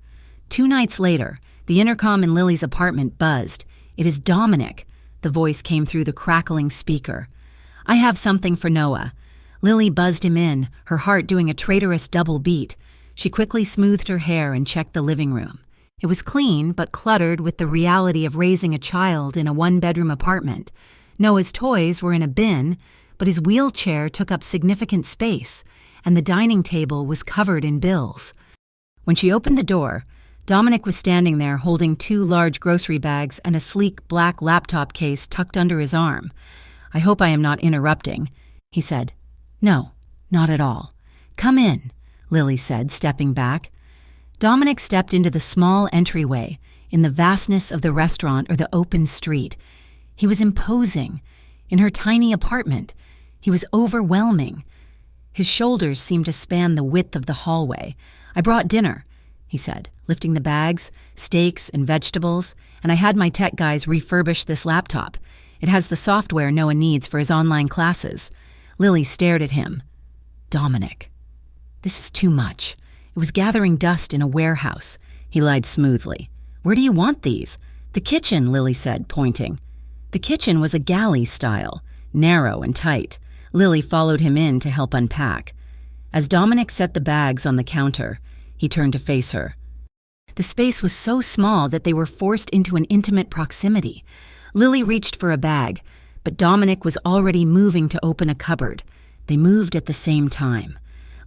2 nights later, the intercom in Lily's apartment buzzed. "It is Dominic," the voice came through the crackling speaker. "I have something for Noah." Lily buzzed him in, her heart doing a traitorous double beat. She quickly smoothed her hair and checked the living room. It was clean, but cluttered with the reality of raising a child in a 1-bedroom apartment. Noah's toys were in a bin, but his wheelchair took up significant space, and the dining table was covered in bills. When she opened the door, Dominic was standing there holding 2 large grocery bags and a sleek black laptop case tucked under his arm. "I hope I am not interrupting," he said. "No, not at all." "Come in," Lily said, stepping back. Dominic stepped into the small entryway in the vastness of the restaurant or the open street. He was imposing. In her tiny apartment, he was overwhelming. His shoulders seemed to span the width of the hallway. "I brought dinner," he said, lifting the bags, steaks and vegetables, "and I had my tech guys refurbish this laptop. It has the software Noah needs for his online classes." Lily stared at him. "Dominic, this is too much. It was gathering dust in a warehouse," he lied smoothly. "Where do you want these?" "The kitchen," Lily said, pointing. The kitchen was a galley style, narrow and tight. Lily followed him in to help unpack. As Dominic set the bags on the counter, he turned to face her. The space was so small that they were forced into an intimate proximity. Lily reached for a bag, but Dominic was already moving to open a cupboard. They moved at the same time.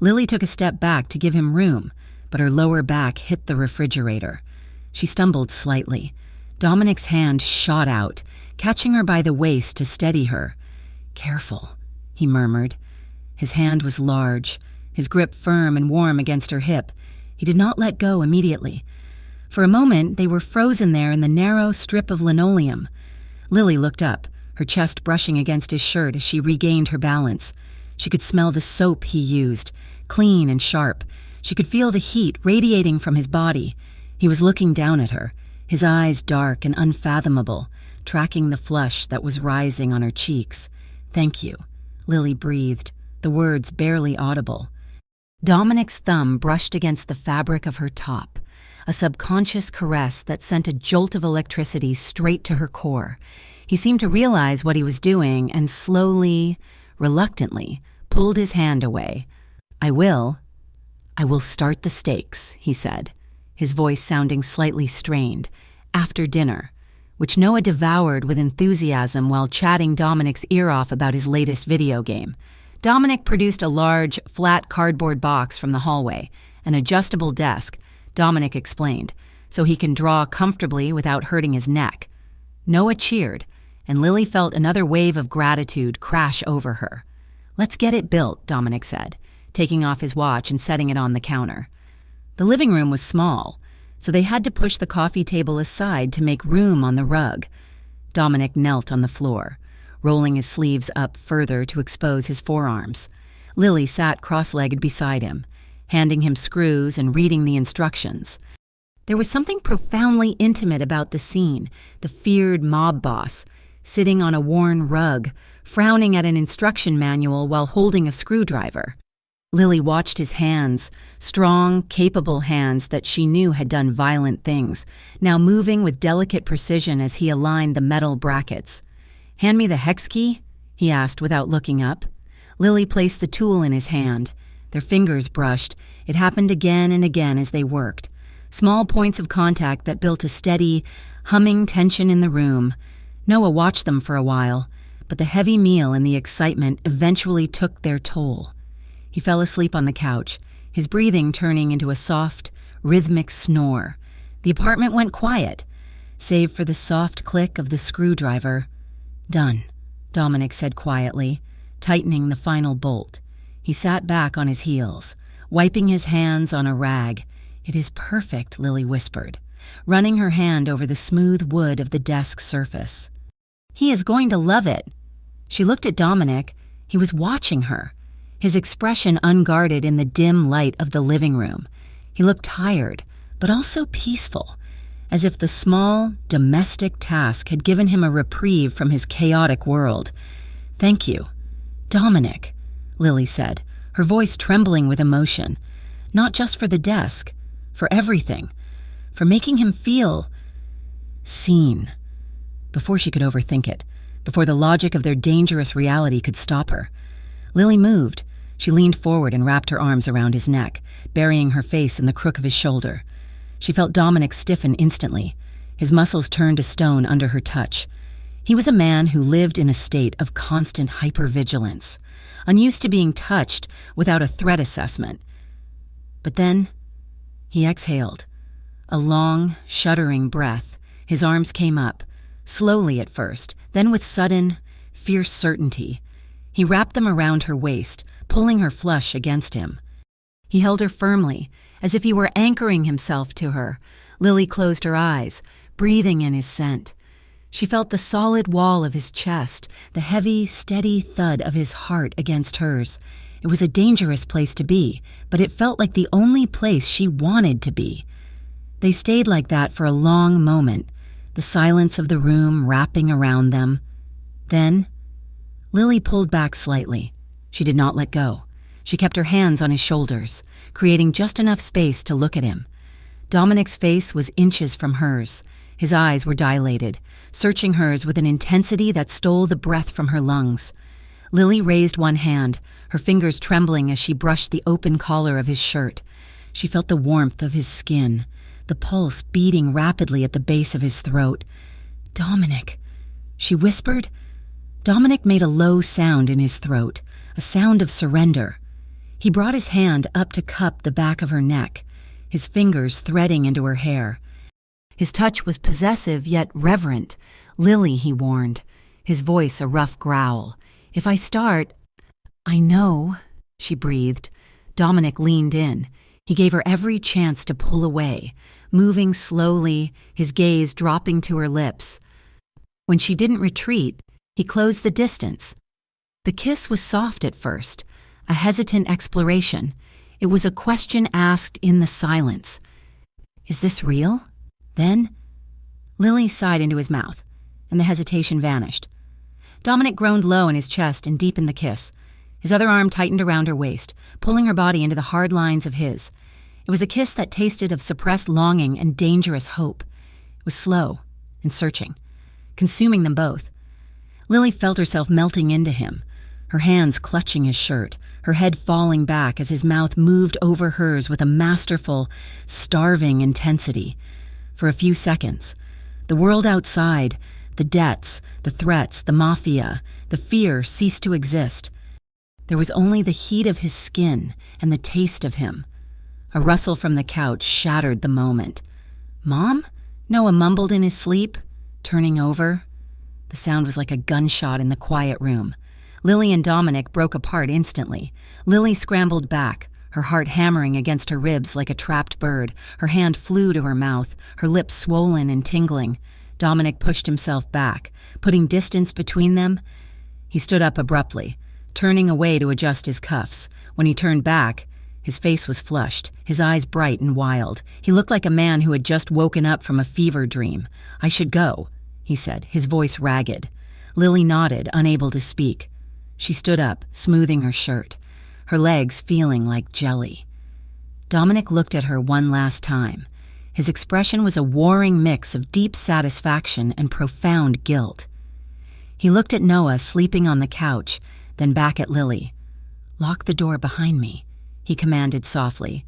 Lily took a step back to give him room, but her lower back hit the refrigerator. She stumbled slightly. Dominic's hand shot out, catching her by the waist to steady her. "Careful," he murmured. His hand was large, his grip firm and warm against her hip. He did not let go immediately. For a moment, they were frozen there in the narrow strip of linoleum. Lily looked up, her chest brushing against his shirt as she regained her balance. She could smell the soap he used, clean and sharp. She could feel the heat radiating from his body. He was looking down at her, his eyes dark and unfathomable, tracking the flush that was rising on her cheeks. "Thank you," Lily breathed, the words barely audible. Dominic's thumb brushed against the fabric of her top, a subconscious caress that sent a jolt of electricity straight to her core. He seemed to realize what he was doing and slowly, reluctantly, pulled his hand away. I will start the steaks," he said, his voice sounding slightly strained, after dinner, which Noah devoured with enthusiasm while chatting Dominic's ear off about his latest video game. Dominic produced a large, flat cardboard box from the hallway, an adjustable desk, Dominic explained, so he can draw comfortably without hurting his neck. Noah cheered, and Lily felt another wave of gratitude crash over her. "Let's get it built," Dominic said, taking off his watch and setting it on the counter. The living room was small, so they had to push the coffee table aside to make room on the rug. Dominic knelt on the floor, rolling his sleeves up further to expose his forearms. Lily sat cross-legged beside him, handing him screws and reading the instructions. There was something profoundly intimate about the scene, the feared mob boss, sitting on a worn rug, frowning at an instruction manual while holding a screwdriver. Lily watched his hands, strong, capable hands that she knew had done violent things, now moving with delicate precision as he aligned the metal brackets. "Hand me the hex key?" he asked without looking up. Lily placed the tool in his hand. Their fingers brushed. It happened again and again as they worked. Small points of contact that built a steady, humming tension in the room. Noah watched them for a while, but the heavy meal and the excitement eventually took their toll. He fell asleep on the couch, his breathing turning into a soft, rhythmic snore. The apartment went quiet, save for the soft click of the screwdriver. "Done," Dominic said quietly, tightening the final bolt. He sat back on his heels, wiping his hands on a rag. "It is perfect," Lily whispered, running her hand over the smooth wood of the desk surface. "He is going to love it." She looked at Dominic. He was watching her, his expression unguarded in the dim light of the living room. He looked tired, but also peaceful, as if the small, domestic task had given him a reprieve from his chaotic world. "Thank you, Dominic," Lily said, her voice trembling with emotion. "Not just for the desk, for everything, for making him feel seen." Before she could overthink it, before the logic of their dangerous reality could stop her, Lily moved. She leaned forward and wrapped her arms around his neck, burying her face in the crook of his shoulder. She felt Dominic stiffen instantly. His muscles turned to stone under her touch. He was a man who lived in a state of constant hypervigilance, unused to being touched without a threat assessment. But then he exhaled. A long, shuddering breath. His arms came up, slowly at first, then with sudden, fierce certainty. He wrapped them around her waist, pulling her flush against him. He held her firmly, as if he were anchoring himself to her. Lily closed her eyes, breathing in his scent. She felt the solid wall of his chest, the heavy, steady thud of his heart against hers. It was a dangerous place to be, but it felt like the only place she wanted to be. They stayed like that for a long moment, the silence of the room wrapping around them. Then, Lily pulled back slightly. She did not let go. She kept her hands on his shoulders, creating just enough space to look at him. Dominic's face was inches from hers. His eyes were dilated, searching hers with an intensity that stole the breath from her lungs. Lily raised one hand, her fingers trembling as she brushed the open collar of his shirt. She felt the warmth of his skin, the pulse beating rapidly at the base of his throat. "Dominic," she whispered. Dominic made a low sound in his throat, a sound of surrender. He brought his hand up to cup the back of her neck, his fingers threading into her hair. His touch was possessive yet reverent. "Lily," he warned, his voice a rough growl. "If I start—" "I know," she breathed. Dominic leaned in. He gave her every chance to pull away, moving slowly, his gaze dropping to her lips. When she didn't retreat, he closed the distance. The kiss was soft at first, a hesitant exploration. It was a question asked in the silence. "Is this real?" Then, Lily sighed into his mouth, and the hesitation vanished. Dominic groaned low in his chest and deepened the kiss. His other arm tightened around her waist, pulling her body into the hard lines of his. It was a kiss that tasted of suppressed longing and dangerous hope. It was slow and searching, consuming them both. Lily felt herself melting into him, her hands clutching his shirt, her head falling back as his mouth moved over hers with a masterful, starving intensity. For a few seconds, the world outside, the debts, the threats, the mafia, the fear ceased to exist. There was only the heat of his skin and the taste of him. A rustle from the couch shattered the moment. "Mom?" Noah mumbled in his sleep, turning over. The sound was like a gunshot in the quiet room. Lily and Dominic broke apart instantly. Lily scrambled back, her heart hammering against her ribs like a trapped bird. Her hand flew to her mouth, her lips swollen and tingling. Dominic pushed himself back, putting distance between them. He stood up abruptly, turning away to adjust his cuffs. When he turned back, his face was flushed, his eyes bright and wild. He looked like a man who had just woken up from a fever dream. "I should go," he said, his voice ragged. Lily nodded, unable to speak. She stood up, smoothing her shirt, her legs feeling like jelly. Dominic looked at her one last time. His expression was a warring mix of deep satisfaction and profound guilt. He looked at Noah sleeping on the couch, then back at Lily. "Lock the door behind me," he commanded softly.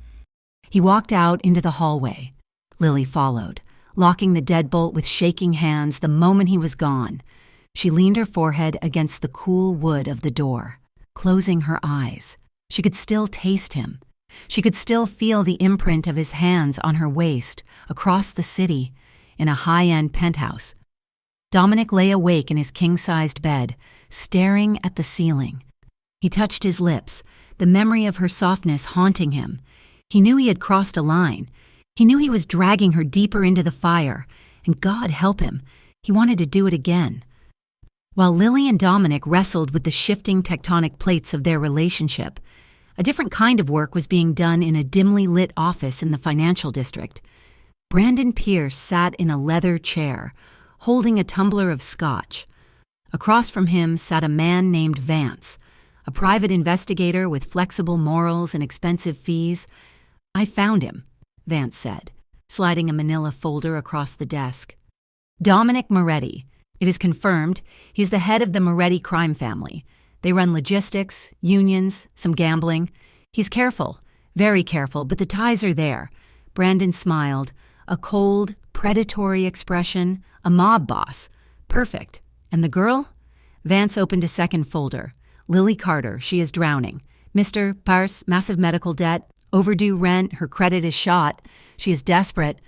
He walked out into the hallway. Lily followed, locking the deadbolt with shaking hands the moment he was gone. She leaned her forehead against the cool wood of the door, closing her eyes. She could still taste him. She could still feel the imprint of his hands on her waist, across the city, in a high-end penthouse. Dominic lay awake in his king-sized bed, staring at the ceiling. He touched his lips, the memory of her softness haunting him. He knew he had crossed a line. He knew he was dragging her deeper into the fire, and God help him, he wanted to do it again. While Lily and Dominic wrestled with the shifting tectonic plates of their relationship, a different kind of work was being done in a dimly lit office in the financial district. Brandon Pierce sat in a leather chair, holding a tumbler of scotch. Across from him sat a man named Vance, a private investigator with flexible morals and expensive fees. "I found him," Vance said, sliding a manila folder across the desk. "Dominic Moretti. It is confirmed he's the head of the Moretti crime family. They run logistics, unions, some gambling. He's careful, very careful, but the ties are there." Brandon smiled, a cold, predatory expression, a mob boss. "Perfect. And the girl?" Vance opened a second folder. "Lily Carter, she is drowning. Mr. Parse, massive medical debt, overdue rent, her credit is shot. She is desperate."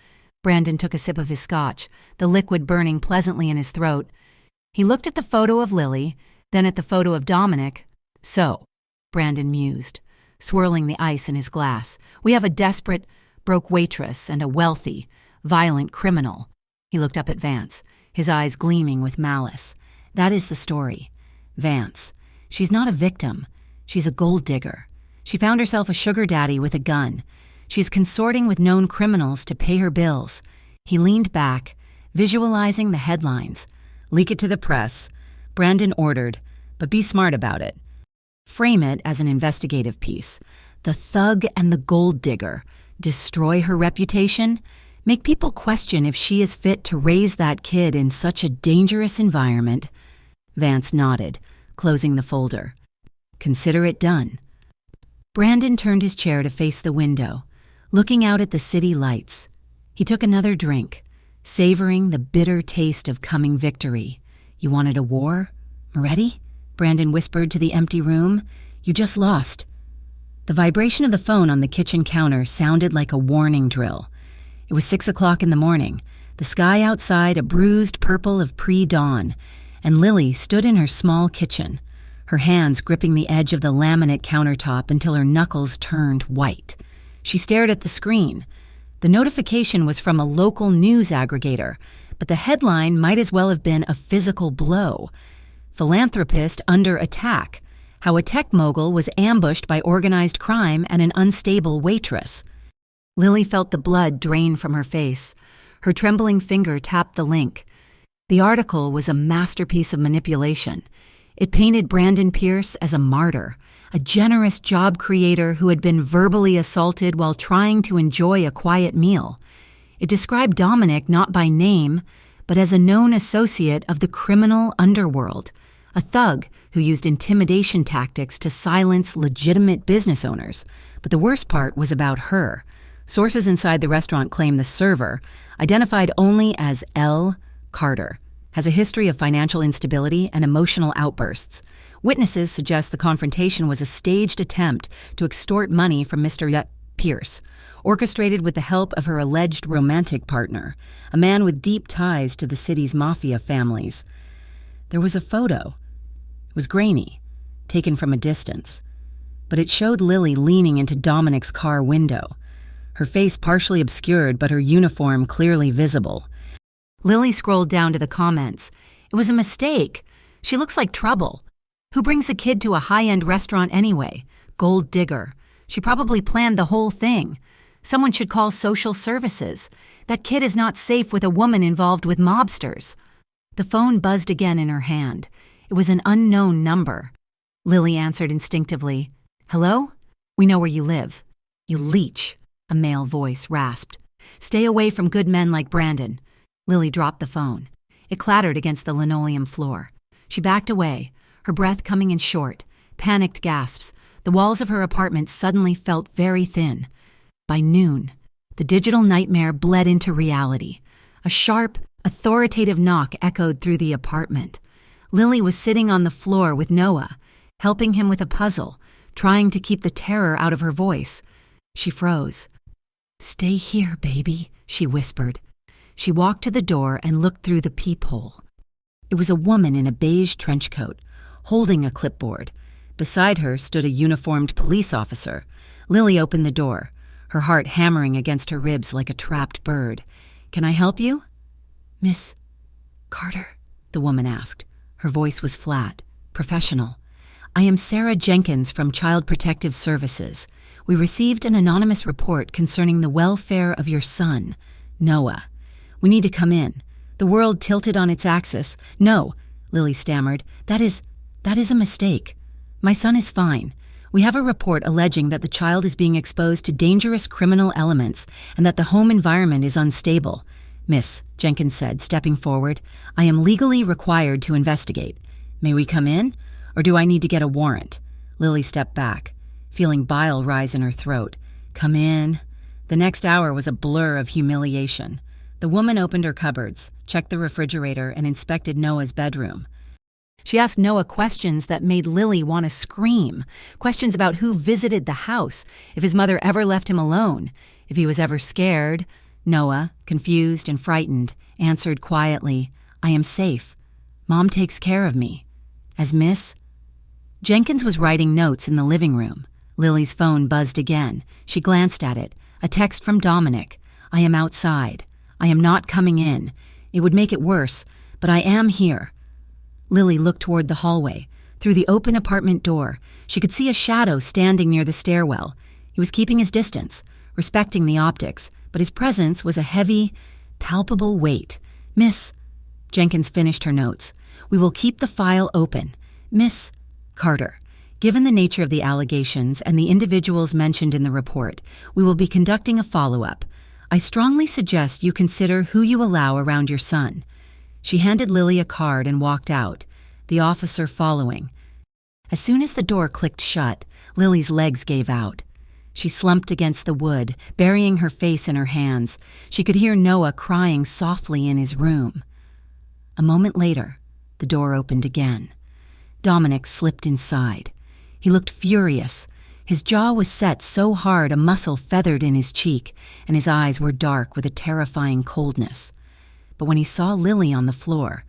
Brandon took a sip of his scotch, the liquid burning pleasantly in his throat. He looked at the photo of Lily, then at the photo of Dominic. "So," Brandon mused, swirling the ice in his glass, "we have a desperate, broke waitress and a wealthy, violent criminal." He looked up at Vance, his eyes gleaming with malice. "That is the story. Vance. She's not a victim. She's a gold digger. She found herself a sugar daddy with a gun. She's consorting with known criminals to pay her bills." He leaned back, visualizing the headlines. "Leak it to the press," Brandon ordered, "but be smart about it. Frame it as an investigative piece. The thug and the gold digger. Destroy her reputation. Make people question if she is fit to raise that kid in such a dangerous environment." Vance nodded, closing the folder. "Consider it done." Brandon turned his chair to face the window, looking out at the city lights. He took another drink, savoring the bitter taste of coming victory. "You wanted a war, Moretti?" Brandon whispered to the empty room. "You just lost." The vibration of the phone on the kitchen counter sounded like a warning drill. It was 6 o'clock in the morning, the sky outside a bruised purple of pre-dawn, and Lily stood in her small kitchen, her hands gripping the edge of the laminate countertop until her knuckles turned white. She stared at the screen. The notification was from a local news aggregator, but the headline might as well have been a physical blow. "Philanthropist under attack. How a tech mogul was ambushed by organized crime and an unstable waitress." Lily felt the blood drain from her face. Her trembling finger tapped the link. The article was a masterpiece of manipulation. It painted Brandon Pierce as a martyr, a generous job creator who had been verbally assaulted while trying to enjoy a quiet meal. It described Dominic not by name, but as a known associate of the criminal underworld, a thug who used intimidation tactics to silence legitimate business owners. But the worst part was about her. Sources inside the restaurant claim the server, identified only as L. Carter, has a history of financial instability and emotional outbursts. Witnesses suggest the confrontation was a staged attempt to extort money from Mr. Pierce, orchestrated with the help of her alleged romantic partner, a man with deep ties to the city's mafia families. There was a photo. It was grainy, taken from a distance, but it showed Lily leaning into Dominic's car window, her face partially obscured but her uniform clearly visible. Lily scrolled down to the comments. It was a mistake. She looks like trouble. Who brings a kid to a high-end restaurant anyway? Gold digger. She probably planned the whole thing. Someone should call social services. That kid is not safe with a woman involved with mobsters. The phone buzzed again in her hand. It was an unknown number. Lily answered instinctively. Hello? We know where you live. You leech, a male voice rasped. Stay away from good men like Brandon. Lily dropped the phone. It clattered against the linoleum floor. She backed away, her breath coming in short, panicked gasps. The walls of her apartment suddenly felt very thin. By noon, the digital nightmare bled into reality. A sharp, authoritative knock echoed through the apartment. Lily was sitting on the floor with Noah, helping him with a puzzle, trying to keep the terror out of her voice. She froze. Stay here, baby, she whispered. She walked to the door and looked through the peephole. It was a woman in a beige trench coat, holding a clipboard. Beside her stood a uniformed police officer. Lily opened the door, her heart hammering against her ribs like a trapped bird. Can I help you? Miss Carter, the woman asked. Her voice was flat, professional. I am Sarah Jenkins from Child Protective Services. We received an anonymous report concerning the welfare of your son, Noah. We need to come in. The world tilted on its axis. No, Lily stammered. That is a mistake. My son is fine. We have a report alleging that the child is being exposed to dangerous criminal elements and that the home environment is unstable. Miss, Jenkins said, stepping forward, I am legally required to investigate. May we come in? Or do I need to get a warrant? Lily stepped back, feeling bile rise in her throat. Come in. The next hour was a blur of humiliation. The woman opened her cupboards, checked the refrigerator, and inspected Noah's bedroom. She asked Noah questions that made Lily want to scream. Questions about who visited the house, if his mother ever left him alone, if he was ever scared. Noah, confused and frightened, answered quietly, I am safe. Mom takes care of me. As Miss? Jenkins was writing notes in the living room. Lily's phone buzzed again. She glanced at it. A text from Dominic. I am outside. I am not coming in. It would make it worse, but I am here. Lily looked toward the hallway. Through the open apartment door, she could see a shadow standing near the stairwell. He was keeping his distance, respecting the optics, but his presence was a heavy, palpable weight. Miss, Jenkins finished her notes. We will keep the file open. Miss Carter, given the nature of the allegations and the individuals mentioned in the report, we will be conducting a follow-up. I strongly suggest you consider who you allow around your son. She handed Lily a card and walked out, the officer following. As soon as the door clicked shut, Lily's legs gave out. She slumped against the wood, burying her face in her hands. She could hear Noah crying softly in his room. A moment later, the door opened again. Dominic slipped inside. He looked furious. His jaw was set so hard a muscle feathered in his cheek, and his eyes were dark with a terrifying coldness. But when he saw Lily on the floor,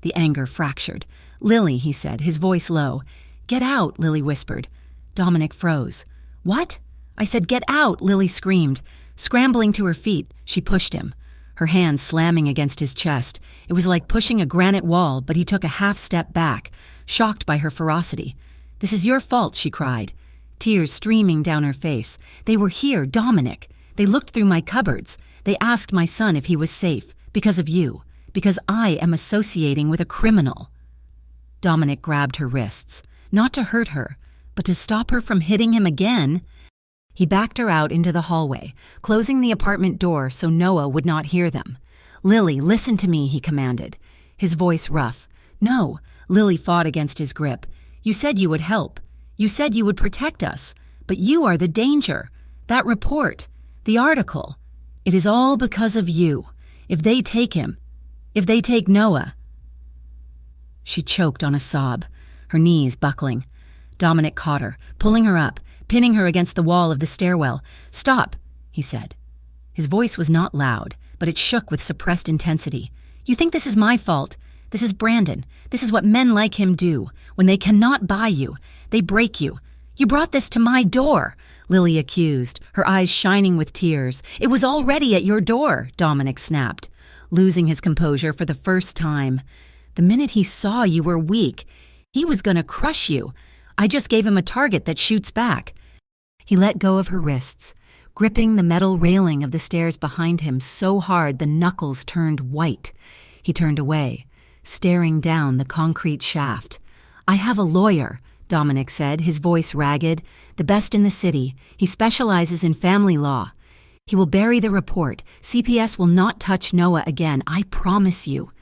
the anger fractured. Lily, he said, his voice low. Get out, Lily whispered. Dominic froze. What? I said, get out, Lily screamed. Scrambling to her feet, she pushed him, her hands slamming against his chest. It was like pushing a granite wall, but he took a half step back, shocked by her ferocity. This is your fault, she cried, tears streaming down her face. They were here, Dominic. They looked through my cupboards. They asked my son if he was safe, because of you, because I am associating with a criminal. Dominic grabbed her wrists, not to hurt her, but to stop her from hitting him again. He backed her out into the hallway, closing the apartment door so Noah would not hear them. Lily, listen to me, he commanded, his voice rough. No, Lily fought against his grip. You said you would help. You said you would protect us. But you are the danger. That report, the article. It is all because of you. If they take him, if they take Noah. She choked on a sob, her knees buckling. Dominic caught her, pulling her up, pinning her against the wall of the stairwell. Stop, he said. His voice was not loud, but it shook with suppressed intensity. You think this is my fault? This is Brandon. This is what men like him do. When they cannot buy you, they break you. You brought this to my door, Lily accused, her eyes shining with tears. It was already at your door, Dominic snapped, losing his composure for the first time. The minute he saw you were weak, he was going to crush you. I just gave him a target that shoots back. He let go of her wrists, gripping the metal railing of the stairs behind him so hard the knuckles turned white. He turned away, staring down the concrete shaft. I have a lawyer, Dominic said, his voice ragged. The best in the city. He specializes in family law. He will bury the report. CPS will not touch Noah again, I promise you.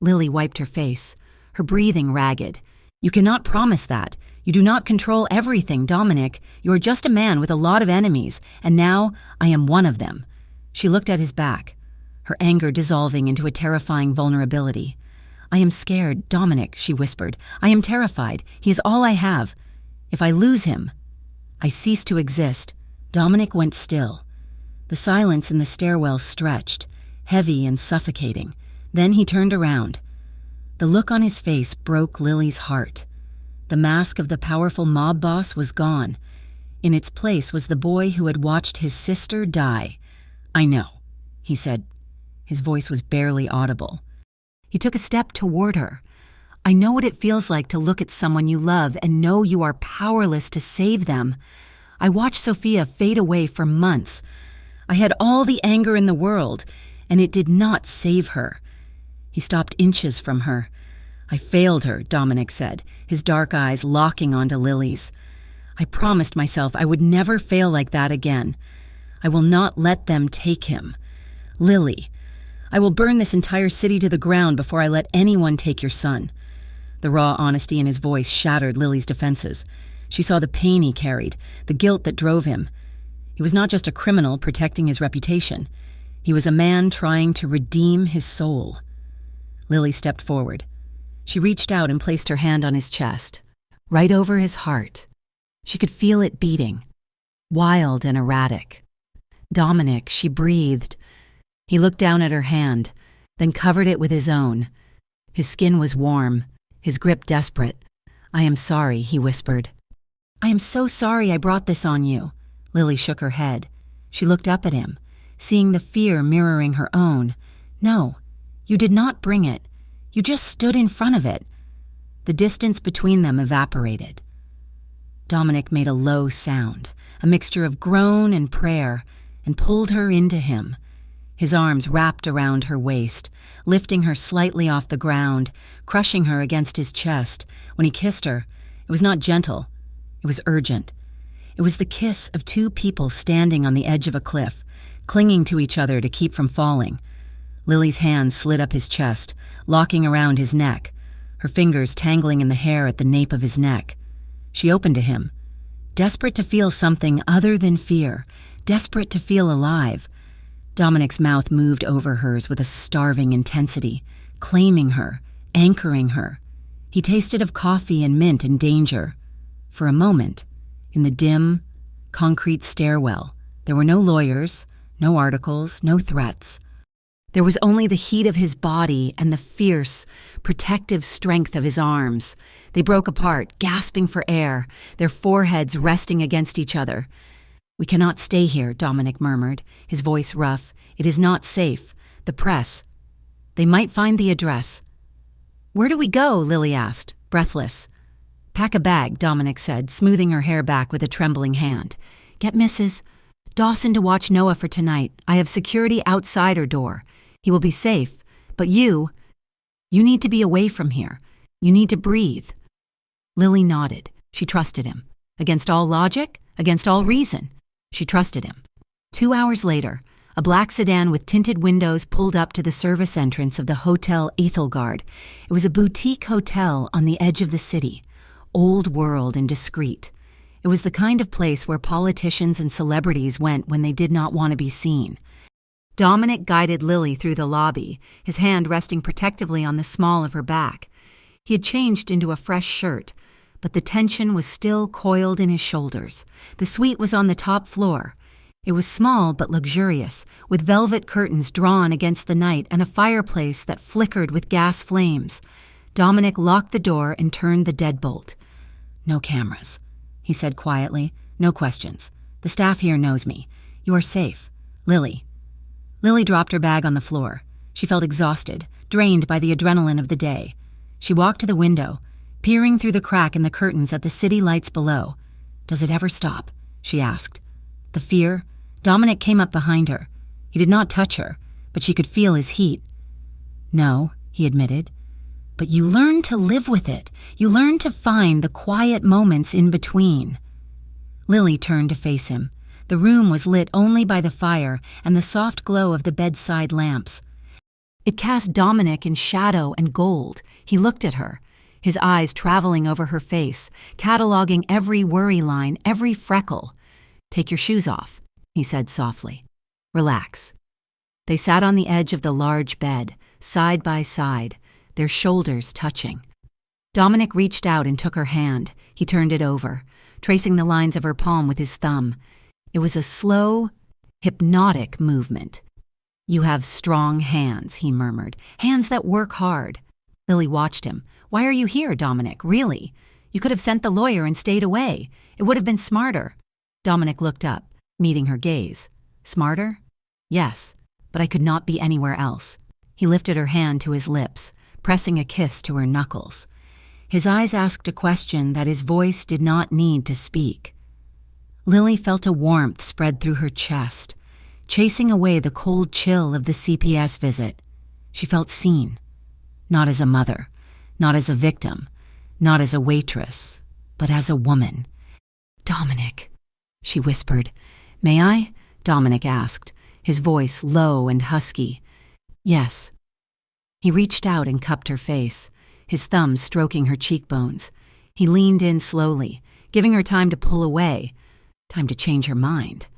Lily wiped her face, her breathing ragged. You cannot promise that. You do not control everything, Dominic. You are just a man with a lot of enemies, and now I am one of them. She looked at his back, her anger dissolving into a terrifying vulnerability. I am scared, Dominic, she whispered. I am terrified. He is all I have. If I lose him, I cease to exist. Dominic went still. The silence in the stairwell stretched, heavy and suffocating. Then he turned around. The look on his face broke Lily's heart. The mask of the powerful mob boss was gone. In its place was the boy who had watched his sister die. I know, he said. His voice was barely audible. He took a step toward her. I know what it feels like to look at someone you love and know you are powerless to save them. I watched Sophia fade away for months. I had all the anger in the world, and it did not save her. He stopped inches from her. I failed her, Dominic said, his dark eyes locking onto Lily's. I promised myself I would never fail like that again. I will not let them take him. Lily, I will burn this entire city to the ground before I let anyone take your son. The raw honesty in his voice shattered Lily's defenses. She saw the pain he carried, the guilt that drove him. He was not just a criminal protecting his reputation. He was a man trying to redeem his soul. Lily stepped forward. She reached out and placed her hand on his chest, right over his heart. She could feel it beating, wild and erratic. Dominic, she breathed. He looked down at her hand, then covered it with his own. His skin was warm, his grip desperate. I am sorry, he whispered. I am so sorry I brought this on you. Lily shook her head. She looked up at him, seeing the fear mirroring her own. No, you did not bring it. You just stood in front of it. The distance between them evaporated. Dominic made a low sound, a mixture of groan and prayer, and pulled her into him. His arms wrapped around her waist, lifting her slightly off the ground, crushing her against his chest. When he kissed her, it was not gentle. It was urgent. It was the kiss of two people standing on the edge of a cliff, clinging to each other to keep from falling. Lily's hand slid up his chest, locking around his neck, her fingers tangling in the hair at the nape of his neck. She opened to him, desperate to feel something other than fear, desperate to feel alive. Dominic's mouth moved over hers with a starving intensity, claiming her, anchoring her. He tasted of coffee and mint and danger. For a moment, in the dim, concrete stairwell, there were no lawyers, no articles, no threats. There was only the heat of his body and the fierce, protective strength of his arms. They broke apart, gasping for air, their foreheads resting against each other. We cannot stay here, Dominic murmured, his voice rough. It is not safe. The press. They might find the address. Where do we go? Lily asked, breathless. Pack a bag, Dominic said, smoothing her hair back with a trembling hand. Get Mrs. Dawson to watch Noah for tonight. I have security outside her door. He will be safe. But you need to be away from here. You need to breathe. Lily nodded. She trusted him. Against all logic, against all reason. She trusted him. 2 hours later, A black sedan with tinted windows pulled up to the service entrance of the Hotel Ethelgard. It was a boutique hotel on the edge of the city, old world and discreet. It was the kind of place where politicians and celebrities went when they did not want to be seen. Dominic guided Lily through the lobby, his hand resting protectively on the small of her back. He had changed into a fresh shirt, but the tension was still coiled in his shoulders. The suite was on the top floor. It was small but luxurious, with velvet curtains drawn against the night and a fireplace that flickered with gas flames. Dominic locked the door and turned the deadbolt. "No cameras," he said quietly. "No questions. The staff here knows me. You are safe. Lily." Lily dropped her bag on the floor. She felt exhausted, drained by the adrenaline of the day. She walked to the window, peering through the crack in the curtains at the city lights below. "Does it ever stop?" she asked. The fear. Dominic came up behind her. He did not touch her, but she could feel his heat. "No," he admitted. "But you learn to live with it. You learn to find the quiet moments in between." Lily turned to face him. The room was lit only by the fire and the soft glow of the bedside lamps. It cast Dominic in shadow and gold. He looked at her, his eyes traveling over her face, cataloging every worry line, every freckle. "Take your shoes off," he said softly. "Relax." They sat on the edge of the large bed, side by side, their shoulders touching. Dominic reached out and took her hand. He turned it over, tracing the lines of her palm with his thumb. It was a slow, hypnotic movement. "You have strong hands," he murmured, "hands that work hard." Lily watched him. "Why are you here, Dominic? Really? You could have sent the lawyer and stayed away. It would have been smarter." Dominic looked up, meeting her gaze. "Smarter? Yes, but I could not be anywhere else." He lifted her hand to his lips, pressing a kiss to her knuckles. His eyes asked a question that his voice did not need to speak. Lily felt a warmth spread through her chest, chasing away the cold chill of the CPS visit. She felt seen, not as a mother, not as a victim, not as a waitress, but as a woman. "Dominic," she whispered. "May I?" Dominic asked, his voice low and husky. "Yes." He reached out and cupped her face, his thumb stroking her cheekbones. He leaned in slowly, giving her time to pull away, time to change her mind.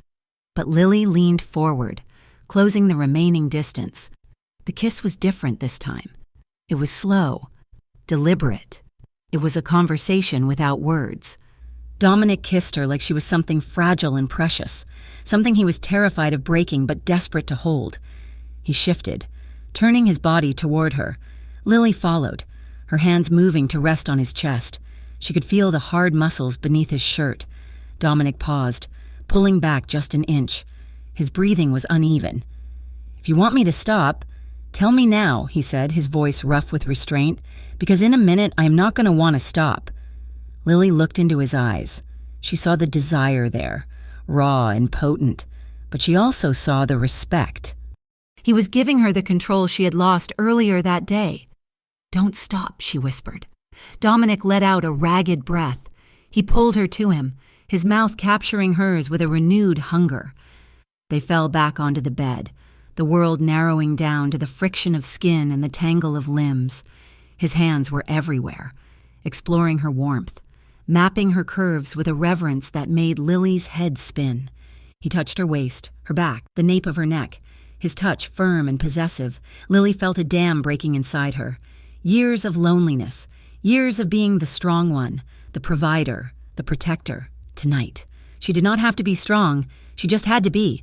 But Lily leaned forward, closing the remaining distance. The kiss was different this time. It was slow, deliberate. It was a conversation without words. Dominic kissed her like she was something fragile and precious, something he was terrified of breaking but desperate to hold. He shifted, turning his body toward her. Lily followed, her hands moving to rest on his chest. She could feel the hard muscles beneath his shirt. Dominic paused, pulling back just an inch. His breathing was uneven. "If you want me to stop, tell me now," he said, his voice rough with restraint, "because in a minute I am not going to want to stop." Lily looked into his eyes. She saw the desire there, raw and potent, but she also saw the respect. He was giving her the control she had lost earlier that day. "Don't stop," she whispered. Dominic let out a ragged breath. He pulled her to him, his mouth capturing hers with a renewed hunger. They fell back onto the bed, the world narrowing down to the friction of skin and the tangle of limbs. His hands were everywhere, exploring her warmth, mapping her curves with a reverence that made Lily's head spin. He touched her waist, her back, the nape of her neck, his touch firm and possessive. Lily felt a dam breaking inside her. Years of loneliness, years of being the strong one, the provider, the protector. Tonight, she did not have to be strong, she just had to be.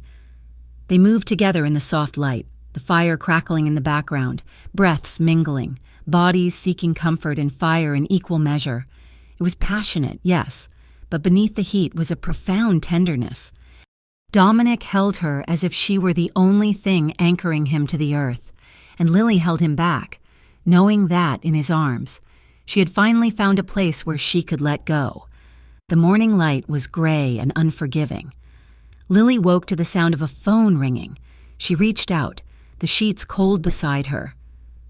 They moved together in the soft light, the fire crackling in the background, breaths mingling, bodies seeking comfort and fire in equal measure. It was passionate, yes, but beneath the heat was a profound tenderness. Dominic held her as if she were the only thing anchoring him to the earth, and Lily held him back, knowing that in his arms, she had finally found a place where she could let go. The morning light was gray and unforgiving. Lily woke to the sound of a phone ringing. She reached out, the sheets cold beside her.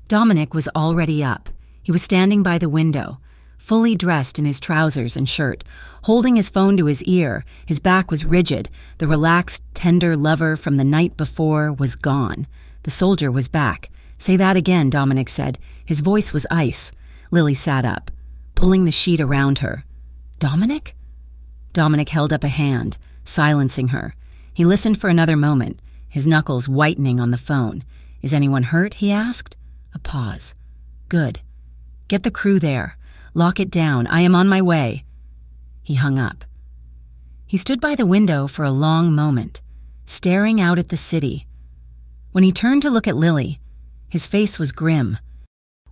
Dominic was already up. He was standing by the window, fully dressed in his trousers and shirt, holding his phone to his ear. His back was rigid. The relaxed, tender lover from the night before was gone. The soldier was back. "Say that again," Dominic said. His voice was ice. Lily sat up, pulling the sheet around her. "Dominic?" Dominic held up a hand, silencing her. He listened for another moment, his knuckles whitening on the phone. "Is anyone hurt?" he asked. A pause. "Good. Get the crew there. Lock it down. I am on my way." He hung up. He stood by the window for a long moment, staring out at the city. When he turned to look at Lily, his face was grim.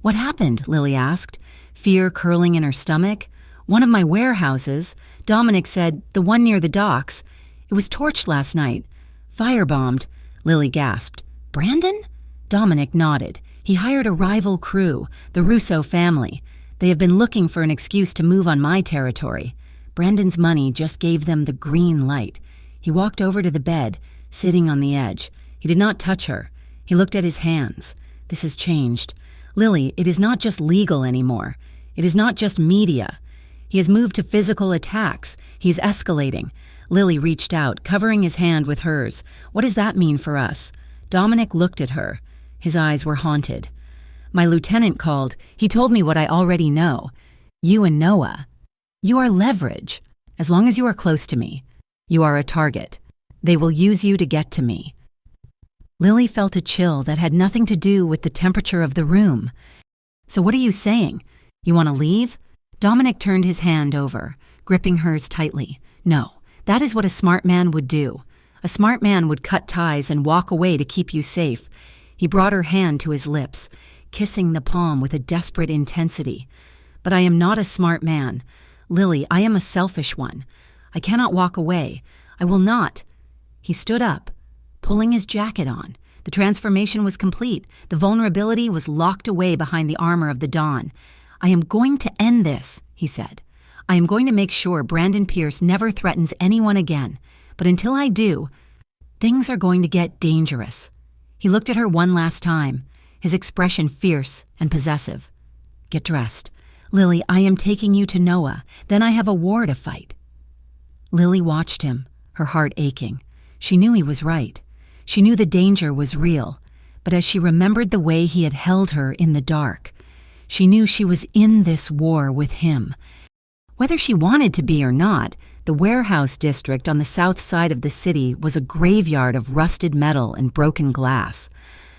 "What happened?" Lily asked, fear curling in her stomach. "One of my warehouses," Dominic said, "the one near the docks. It was torched last night. Firebombed." Lily gasped. "Brandon?" Dominic nodded. "He hired a rival crew, the Russo family. They have been looking for an excuse to move on my territory. Brandon's money just gave them the green light." He walked over to the bed, sitting on the edge. He did not touch her. He looked at his hands. "This has changed. Lily, it is not just legal anymore. It is not just media. He has moved to physical attacks. He is escalating." Lily reached out, covering his hand with hers. "What does that mean for us?" Dominic looked at her. His eyes were haunted. "My lieutenant called. He told me what I already know. You and Noah. You are leverage. As long as you are close to me, you are a target. They will use you to get to me." Lily felt a chill that had nothing to do with the temperature of the room. "So what are you saying? You want to leave?" Dominic turned his hand over, gripping hers tightly. "No, that is what a smart man would do. A smart man would cut ties and walk away to keep you safe." He brought her hand to his lips, kissing the palm with a desperate intensity. "But I am not a smart man. Lily, I am a selfish one. I cannot walk away. I will not." He stood up, pulling his jacket on. The transformation was complete. The vulnerability was locked away behind the armor of the Dawn. "I am going to end this," he said. "I am going to make sure Brandon Pierce never threatens anyone again. But until I do, things are going to get dangerous." He looked at her one last time, his expression fierce and possessive. "Get dressed. Lily, I am taking you to Noah. Then I have a war to fight." Lily watched him, her heart aching. She knew he was right. She knew the danger was real. But as she remembered the way he had held her in the dark, she knew she was in this war with him. Whether she wanted to be or not, the warehouse district on the south side of the city was a graveyard of rusted metal and broken glass,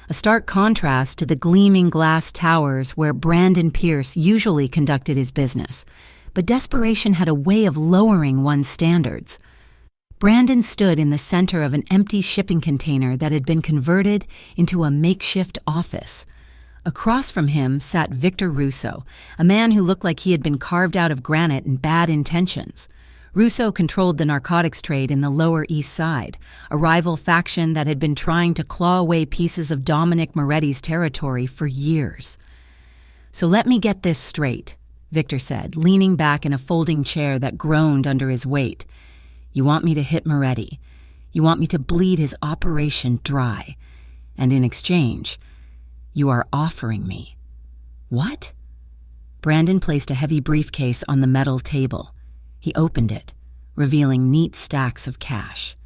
a stark contrast to the gleaming glass towers where Brandon Pierce usually conducted his business. But desperation had a way of lowering one's standards. Brandon stood in the center of an empty shipping container that had been converted into a makeshift office. Across from him sat Victor Russo, a man who looked like he had been carved out of granite and bad intentions. Russo controlled the narcotics trade in the Lower East Side, a rival faction that had been trying to claw away pieces of Dominic Moretti's territory for years. "So let me get this straight," Victor said, leaning back in a folding chair that groaned under his weight. "You want me to hit Moretti. You want me to bleed his operation dry. And in exchange, you are offering me." "What?" Brandon placed a heavy briefcase on the metal table. He opened it, revealing neat stacks of cash.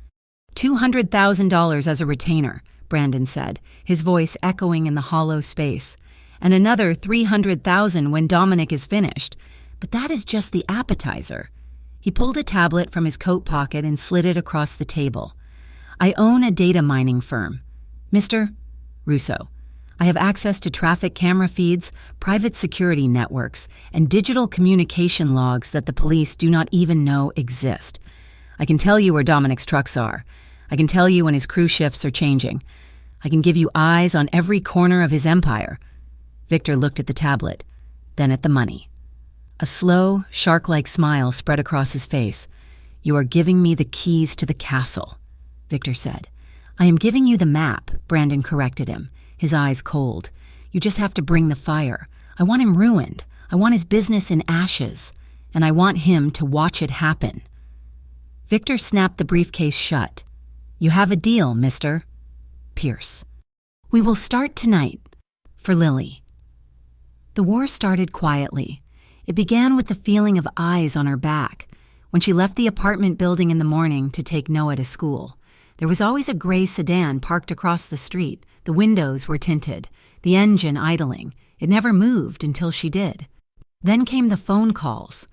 $200,000 as a retainer, Brandon said, his voice echoing in the hollow space. "And another $300,000 when Dominic is finished. But that is just the appetizer." He pulled a tablet from his coat pocket and slid it across the table. "I own a data mining firm. Mr. Russo, I have access to traffic camera feeds, private security networks, and digital communication logs that the police do not even know exist. I can tell you where Dominic's trucks are. I can tell you when his crew shifts are changing. I can give you eyes on every corner of his empire." Victor looked at the tablet, then at the money. A slow, shark-like smile spread across his face. "You are giving me the keys to the castle," Victor said. "I am giving you the map," Brandon corrected him, his eyes cold. "You just have to bring the fire. I want him ruined. I want his business in ashes. And I want him to watch it happen." Victor snapped the briefcase shut. "You have a deal, Mr. Pierce. We will start tonight. For Lily." The war started quietly. It began with the feeling of eyes on her back. When she left the apartment building in the morning to take Noah to school, there was always a gray sedan parked across the street. The windows were tinted, the engine idling. It never moved until she did. Then came the phone calls.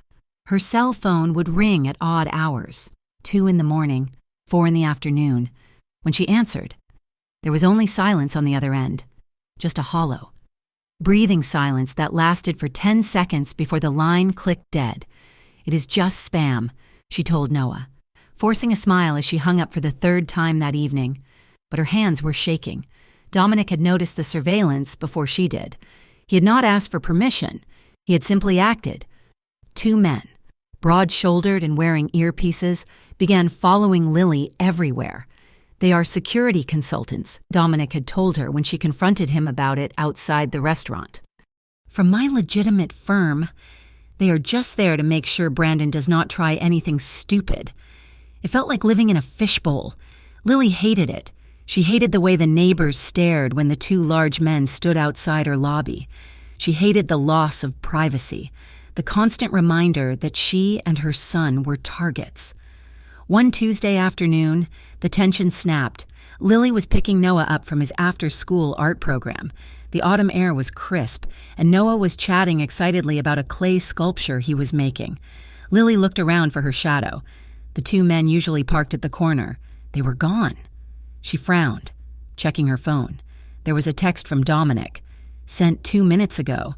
Her cell phone would ring at odd hours, 2 in the morning, 4 in the afternoon. When she answered, there was only silence on the other end, just a hollow, breathing silence that lasted for 10 seconds before the line clicked dead. "It is just spam," she told Noah, forcing a smile as she hung up for the 3rd time that evening. But her hands were shaking. Dominic had noticed the surveillance before she did. He had not asked for permission. He had simply acted. 2 men, broad-shouldered and wearing earpieces, began following Lily everywhere. "They are security consultants," Dominic had told her when she confronted him about it outside the restaurant. "From my legitimate firm, they are just there to make sure Brandon does not try anything stupid." It felt like living in a fishbowl. Lily hated it. She hated the way the neighbors stared when the 2 large men stood outside her lobby. She hated the loss of privacy, the constant reminder that she and her son were targets. One Tuesday afternoon, the tension snapped. Lily was picking Noah up from his after-school art program. The autumn air was crisp, and Noah was chatting excitedly about a clay sculpture he was making. Lily looked around for her shadow. The 2 men usually parked at the corner. They were gone. She frowned, checking her phone. There was a text from Dominic. "Sent 2 minutes ago.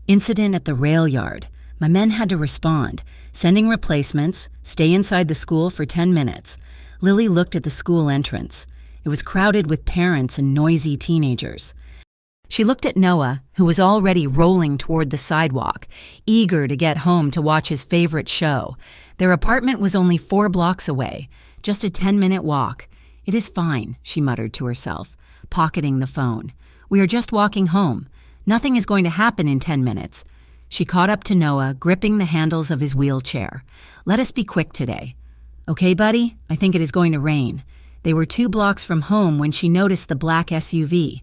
Incident at the rail yard. My men had to respond. Sending replacements. Stay inside the school for 10 minutes. Lily looked at the school entrance. It was crowded with parents and noisy teenagers. She looked at Noah, who was already rolling toward the sidewalk, eager to get home to watch his favorite show. Their apartment was only 4 blocks away, just a 10-minute walk. "It is fine," she muttered to herself, pocketing the phone. "We are just walking home. Nothing is going to happen in 10 minutes. She caught up to Noah, gripping the handles of his wheelchair. "Let us be quick today." "Okay, buddy, I think it is going to rain." They were 2 blocks from home when she noticed the black SUV.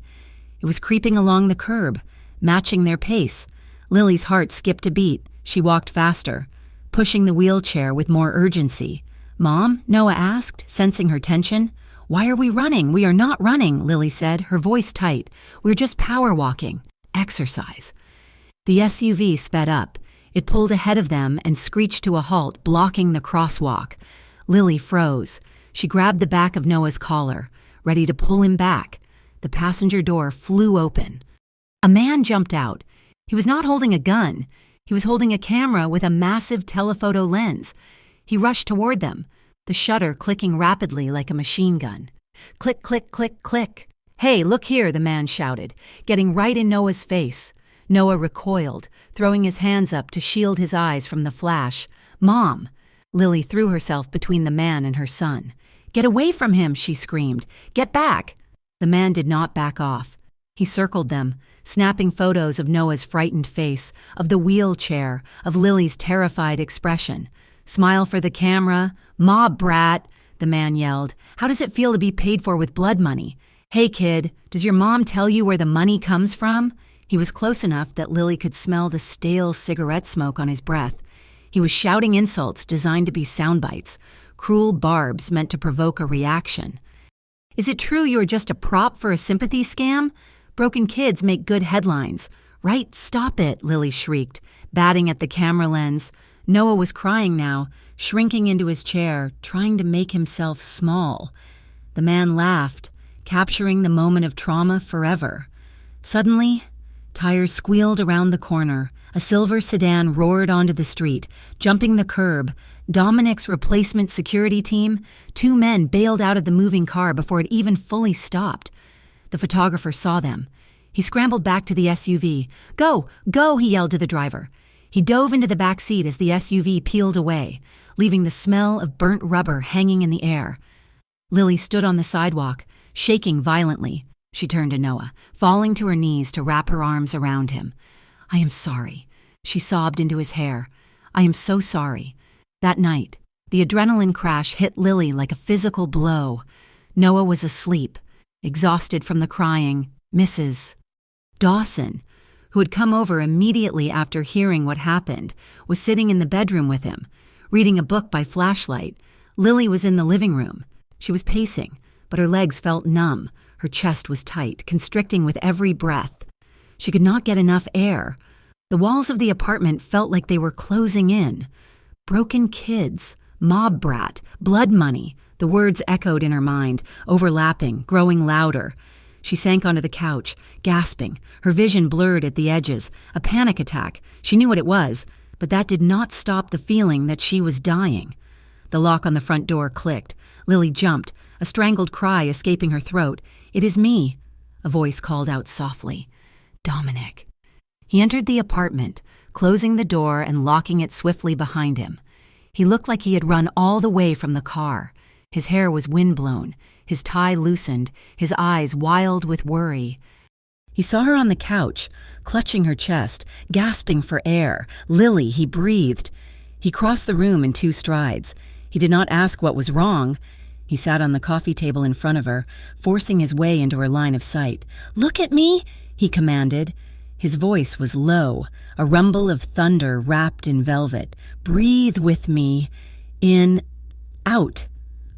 It was creeping along the curb, matching their pace. Lily's heart skipped a beat. She walked faster, pushing the wheelchair with more urgency. "Mom?" Noah asked, sensing her tension. "Why are we running? We are not running," Lily said, her voice tight. "We're just power walking. Exercise." The SUV sped up. It pulled ahead of them and screeched to a halt, blocking the crosswalk. Lily froze. She grabbed the back of Noah's collar, ready to pull him back. The passenger door flew open. A man jumped out. He was not holding a gun. He was holding a camera with a massive telephoto lens. He rushed toward them, the shutter clicking rapidly like a machine gun. Click, click, click, click. "Hey, look here," the man shouted, getting right in Noah's face. Noah recoiled, throwing his hands up to shield his eyes from the flash. "Mom!" Lily threw herself between the man and her son. "Get away from him," she screamed. "Get back!" The man did not back off. He circled them, snapping photos of Noah's frightened face, of the wheelchair, of Lily's terrified expression. "Smile for the camera. Mob brat," the man yelled. "How does it feel to be paid for with blood money? Hey, kid, does your mom tell you where the money comes from?" He was close enough that Lily could smell the stale cigarette smoke on his breath. He was shouting insults designed to be sound bites, cruel barbs meant to provoke a reaction. "Is it true you are just a prop for a sympathy scam? Broken kids make good headlines. Right? Stop it," Lily shrieked, batting at the camera lens. Noah was crying now, shrinking into his chair, trying to make himself small. The man laughed, capturing the moment of trauma forever. Suddenly, tires squealed around the corner. A silver sedan roared onto the street, jumping the curb. Dominic's replacement security team, 2 men bailed out of the moving car before it even fully stopped. The photographer saw them. He scrambled back to the SUV. "Go! Go!" he yelled to the driver. He dove into the back seat as the SUV peeled away, leaving the smell of burnt rubber hanging in the air. Lily stood on the sidewalk, shaking violently. She turned to Noah, falling to her knees to wrap her arms around him. "I am sorry," she sobbed into his hair. "I am so sorry." That night, the adrenaline crash hit Lily like a physical blow. Noah was asleep, exhausted from the crying. Mrs. Dawson, who had come over immediately after hearing what happened, was sitting in the bedroom with him, reading a book by flashlight. Lily was in the living room. She was pacing, but her legs felt numb. Her chest was tight, constricting with every breath. She could not get enough air. The walls of the apartment felt like they were closing in. Broken kids, mob brat, blood money. The words echoed in her mind, overlapping, growing louder. She sank onto the couch, gasping, her vision blurred at the edges. A panic attack. She knew what it was, but that did not stop the feeling that she was dying. The lock on the front door clicked. Lily jumped, a strangled cry escaping her throat. "It is me," a voice called out softly. "Dominic." He entered the apartment, closing the door and locking it swiftly behind him. He looked like he had run all the way from the car. His hair was windblown, his tie loosened, his eyes wild with worry. He saw her on the couch, clutching her chest, gasping for air. "Lily," he breathed. He crossed the room in 2 strides. He did not ask what was wrong. He sat on the coffee table in front of her, forcing his way into her line of sight. "Look at me," he commanded. His voice was low, a rumble of thunder wrapped in velvet. "Breathe with me. In, out."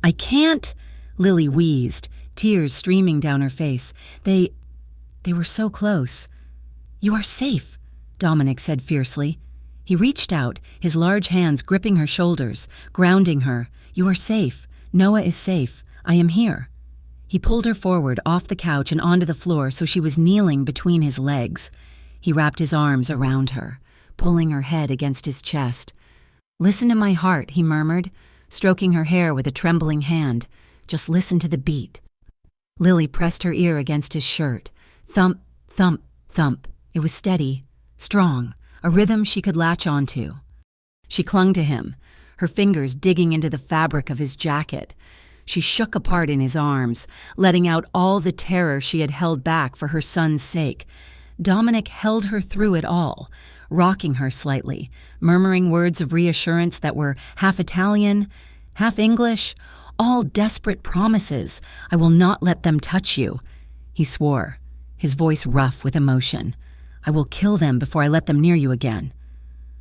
"I can't," Lily wheezed, tears streaming down her face. They were so close. "You are safe," Dominic said fiercely. He reached out, his large hands gripping her shoulders, grounding her. "You are safe. Noah is safe. I am here." He pulled her forward off the couch and onto the floor so she was kneeling between his legs. He wrapped his arms around her, pulling her head against his chest. "Listen to my heart," he murmured, stroking her hair with a trembling hand. "Just listen to the beat." Lily pressed her ear against his shirt. Thump, thump, thump. It was steady, strong, a rhythm she could latch onto. She clung to him, her fingers digging into the fabric of his jacket. She shook apart in his arms, letting out all the terror she had held back for her son's sake. Dominic held her through it all, rocking her slightly, murmuring words of reassurance that were half Italian, half English, all desperate promises. "I will not let them touch you," he swore, his voice rough with emotion. "I will kill them before I let them near you again."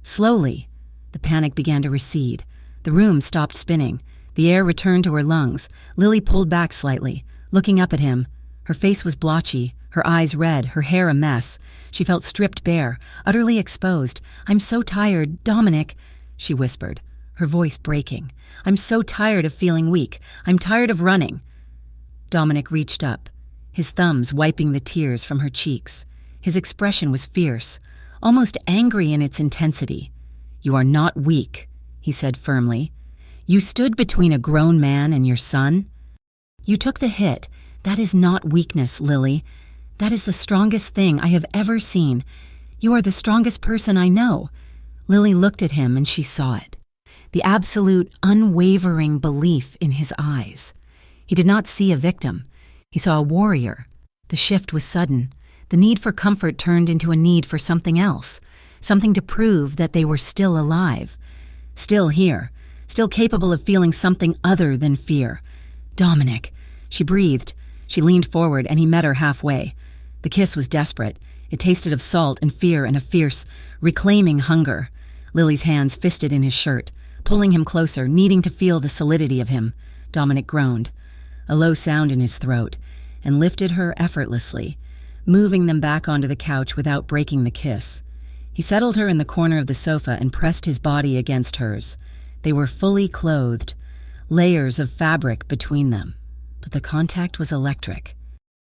Slowly, the panic began to recede. The room stopped spinning. The air returned to her lungs. Lily pulled back slightly, looking up at him. Her face was blotchy, her eyes red, her hair a mess. She felt stripped bare, utterly exposed. "I'm so tired, Dominic," she whispered, her voice breaking. "I'm so tired of feeling weak. I'm tired of running." Dominic reached up, his thumbs wiping the tears from her cheeks. His expression was fierce, almost angry in its intensity. "You are not weak," he said firmly. "You stood between a grown man and your son. You took the hit. That is not weakness, Lily. That is the strongest thing I have ever seen. You are the strongest person I know." Lily looked at him and she saw it. The absolute, unwavering belief in his eyes. He did not see a victim. He saw a warrior. The shift was sudden. The need for comfort turned into a need for something else, something to prove that they were still alive, still here, still capable of feeling something other than fear. "Dominic," she breathed. She leaned forward and he met her halfway. The kiss was desperate. It tasted of salt and fear and a fierce, reclaiming hunger. Lily's hands fisted in his shirt, pulling him closer, needing to feel the solidity of him. Dominic groaned, a low sound in his throat, and lifted her effortlessly, moving them back onto the couch without breaking the kiss. He settled her in the corner of the sofa and pressed his body against hers. They were fully clothed, layers of fabric between them, but the contact was electric.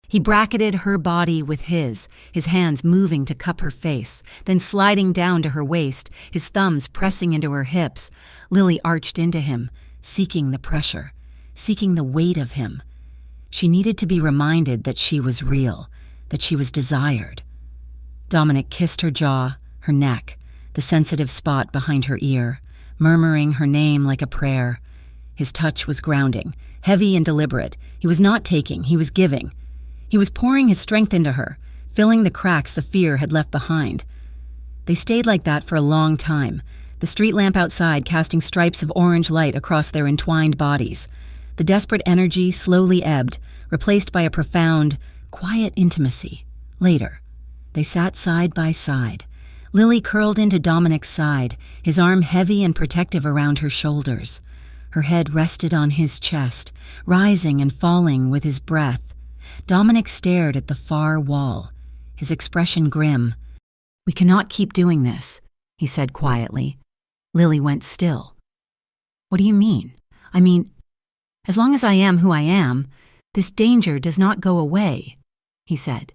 He bracketed her body with his hands moving to cup her face, then sliding down to her waist, his thumbs pressing into her hips. Lily arched into him, seeking the pressure, seeking the weight of him. She needed to be reminded that she was real, that she was desired. Dominic kissed her jaw, her neck, the sensitive spot behind her ear, murmuring her name like a prayer. His touch was grounding, heavy and deliberate. He was not taking, he was giving. He was pouring his strength into her, filling the cracks the fear had left behind. They stayed like that for a long time, the street lamp outside casting stripes of orange light across their entwined bodies. The desperate energy slowly ebbed, replaced by a profound, quiet intimacy. Later, They sat side by side. Lily curled into Dominic's side, his arm heavy and protective around her shoulders. Her head rested on his chest, rising and falling with his breath. Dominic stared at the far wall, his expression grim. "We cannot keep doing this," he said quietly. Lily went still. "What do you mean?" "I mean, as long as I am who I am, this danger does not go away," he said.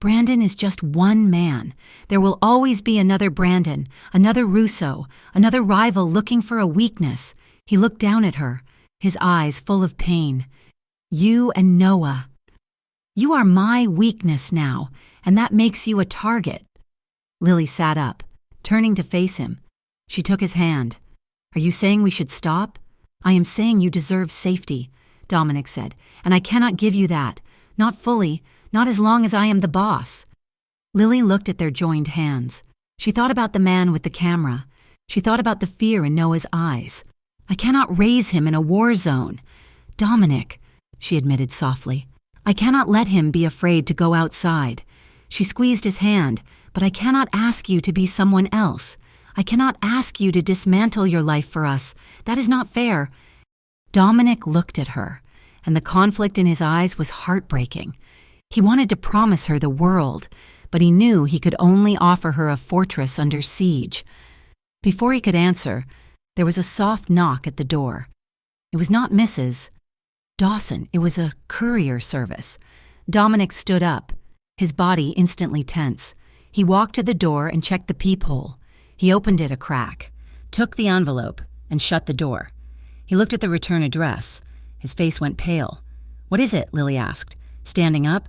"Brandon is just one man. There will always be another Brandon, another Russo, another rival looking for a weakness." He looked down at her, his eyes full of pain. "You and Noah. You are my weakness now, and that makes you a target." Lily sat up, turning to face him. She took his hand. "Are you saying we should stop?" "I am saying you deserve safety," Dominic said, "and I cannot give you that. Not fully, not as long as I am the boss." Lily looked at their joined hands. She thought about the man with the camera. She thought about the fear in Noah's eyes. "I cannot raise him in a war zone. Dominic," she admitted softly, "I cannot let him be afraid to go outside." She squeezed his hand. "But I cannot ask you to be someone else. I cannot ask you to dismantle your life for us. That is not fair." Dominic looked at her, and the conflict in his eyes was heartbreaking. He wanted to promise her the world, but he knew he could only offer her a fortress under siege. Before he could answer, there was a soft knock at the door. It was not Mrs. Dawson, it was a courier service. Dominic stood up, his body instantly tense. He walked to the door and checked the peephole. He opened it a crack, took the envelope, and shut the door. He looked at the return address. His face went pale. "What is it?" Lily asked, standing up.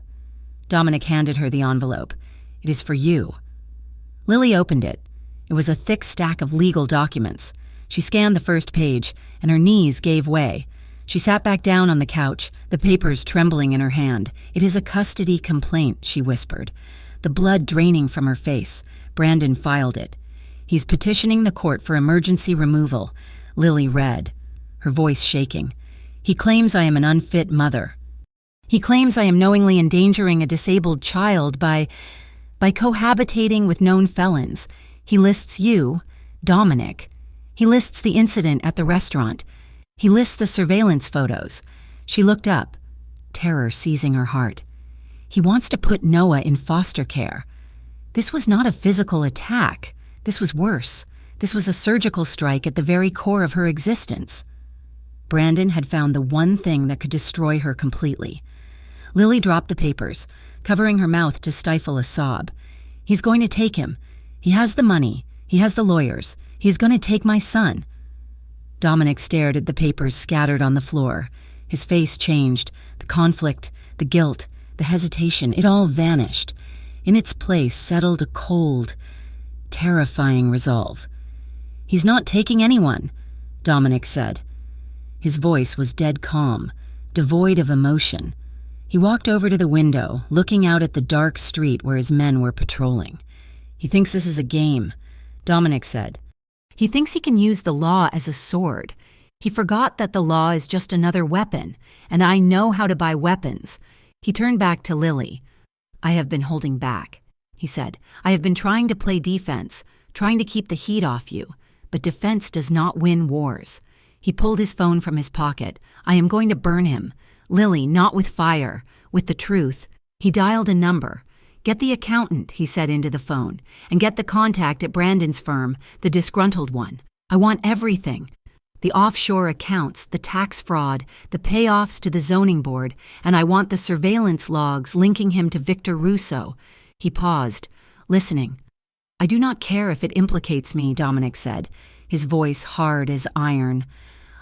Dominic handed her the envelope. "It is for you." Lily opened it. It was a thick stack of legal documents. She scanned the first page, and her knees gave way. She sat back down on the couch, the papers trembling in her hand. "It is a custody complaint," she whispered. The blood draining from her face, Brandon filed it. "He's petitioning the court for emergency removal." Lily read, her voice shaking. "He claims I am an unfit mother. He claims I am knowingly endangering a disabled child by cohabitating with known felons. He lists you, Dominic. He lists the incident at the restaurant. He lists the surveillance photos." She looked up, terror seizing her heart. "He wants to put Noah in foster care." This was not a physical attack. This was worse. This was a surgical strike at the very core of her existence. Brandon had found the one thing that could destroy her completely. Lily dropped the papers, covering her mouth to stifle a sob. "He's going to take him. He has the money. He has the lawyers. He's going to take my son." Dominic stared at the papers scattered on the floor. His face changed. The conflict, the guilt, the hesitation, it all vanished. In its place settled a cold, terrifying resolve. "He's not taking anyone," Dominic said. His voice was dead calm, devoid of emotion. He walked over to the window, looking out at the dark street where his men were patrolling. "He thinks this is a game," Dominic said. "He thinks he can use the law as a sword. He forgot that the law is just another weapon, and I know how to buy weapons." He turned back to Lily. "I have been holding back," he said. "I have been trying to play defense, trying to keep the heat off you, but defense does not win wars." He pulled his phone from his pocket. "I am going to burn him. Lily, not with fire, with the truth." He dialed a number. "Get the accountant," he said into the phone, "and get the contact at Brandon's firm, the disgruntled one. I want everything. The offshore accounts, the tax fraud, the payoffs to the zoning board, and I want the surveillance logs linking him to Victor Russo." He paused, listening. "I do not care if it implicates me," Dominic said, his voice hard as iron.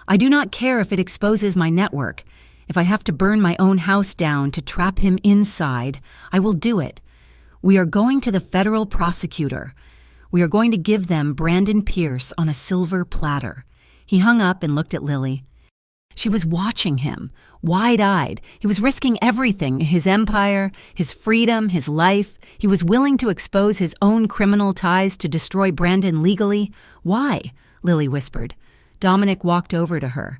"I do not care if it exposes my network. If I have to burn my own house down to trap him inside, I will do it. We are going to the federal prosecutor. We are going to give them Brandon Pierce on a silver platter." He hung up and looked at Lily. She was watching him, wide-eyed. He was risking everything, his empire, his freedom, his life. He was willing to expose his own criminal ties to destroy Brandon legally. "Why?" Lily whispered. Dominic walked over to her.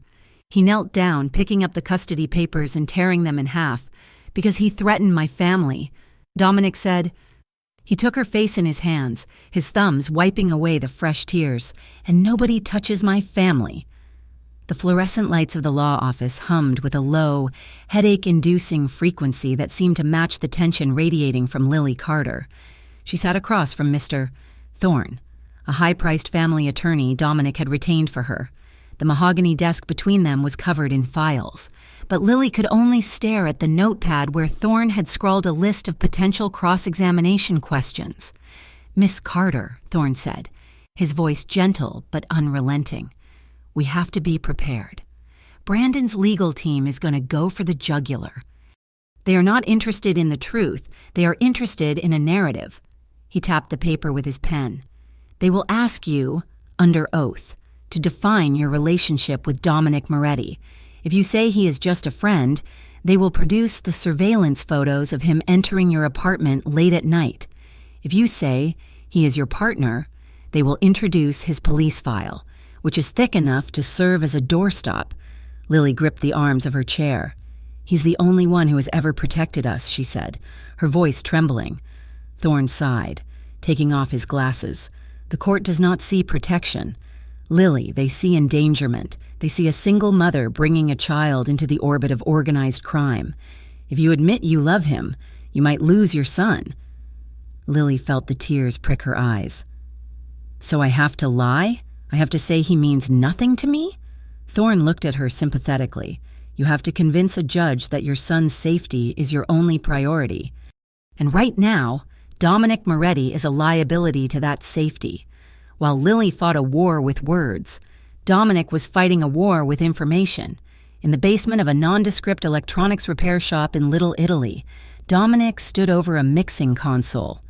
He knelt down, picking up the custody papers and tearing them in half. "Because he threatened my family." Dominic said, He took her face in his hands, his thumbs wiping away the fresh tears. "And nobody touches my family." The fluorescent lights of the law office hummed with a low, headache-inducing frequency that seemed to match the tension radiating from Lily Carter. She sat across from Mr. Thorne, a high-priced family attorney Dominic had retained for her. The mahogany desk between them was covered in files, but Lily could only stare at the notepad where Thorne had scrawled a list of potential cross-examination questions. "Miss Carter," Thorne said, his voice gentle but unrelenting. "We have to be prepared. Brandon's legal team is going to go for the jugular. They are not interested in the truth. They are interested in a narrative." He tapped the paper with his pen. "They will ask you, under oath, to define your relationship with Dominic Moretti. If you say he is just a friend, they will produce the surveillance photos of him entering your apartment late at night. If you say he is your partner, they will introduce his police file, which is thick enough to serve as a doorstop." Lily gripped the arms of her chair. "He's the only one who has ever protected us," she said, her voice trembling. Thorne sighed, taking off his glasses. "The court does not see protection. Lily, they see endangerment. They see a single mother bringing a child into the orbit of organized crime. If you admit you love him, you might lose your son." Lily felt the tears prick her eyes. "So I have to lie? I have to say he means nothing to me?" Thorne looked at her sympathetically. "You have to convince a judge that your son's safety is your only priority. And right now, Dominic Moretti is a liability to that safety. While Lily fought a war with words, Dominic was fighting a war with information. In the basement of a nondescript electronics repair shop in Little Italy, Dominic stood over a mixing console.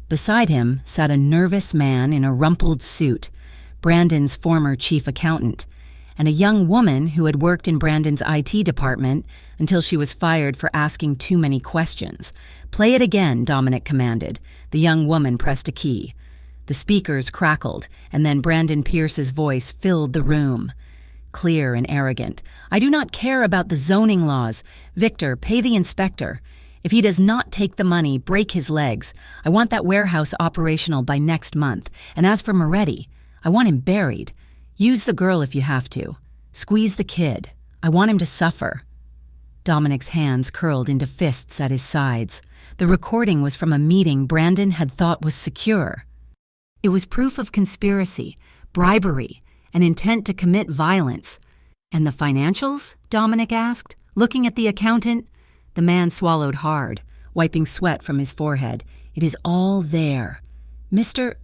Beside him sat a nervous man in a rumpled suit, Brandon's former chief accountant, and a young woman who had worked in Brandon's IT department until she was fired for asking too many questions. "Play it again," Dominic commanded. The young woman pressed a key. The speakers crackled, and then Brandon Pierce's voice filled the room. Clear and arrogant. "I do not care about the zoning laws. Victor, pay the inspector. If he does not take the money, break his legs. I want that warehouse operational by next month. And as for Moretti, I want him buried. Use the girl if you have to. Squeeze the kid. I want him to suffer." Dominic's hands curled into fists at his sides. The recording was from a meeting Brandon had thought was secure. It was proof of conspiracy, bribery, an intent to commit violence. "And the financials?" Dominic asked, looking at the accountant. The man swallowed hard, wiping sweat from his forehead. "It is all there. Mr.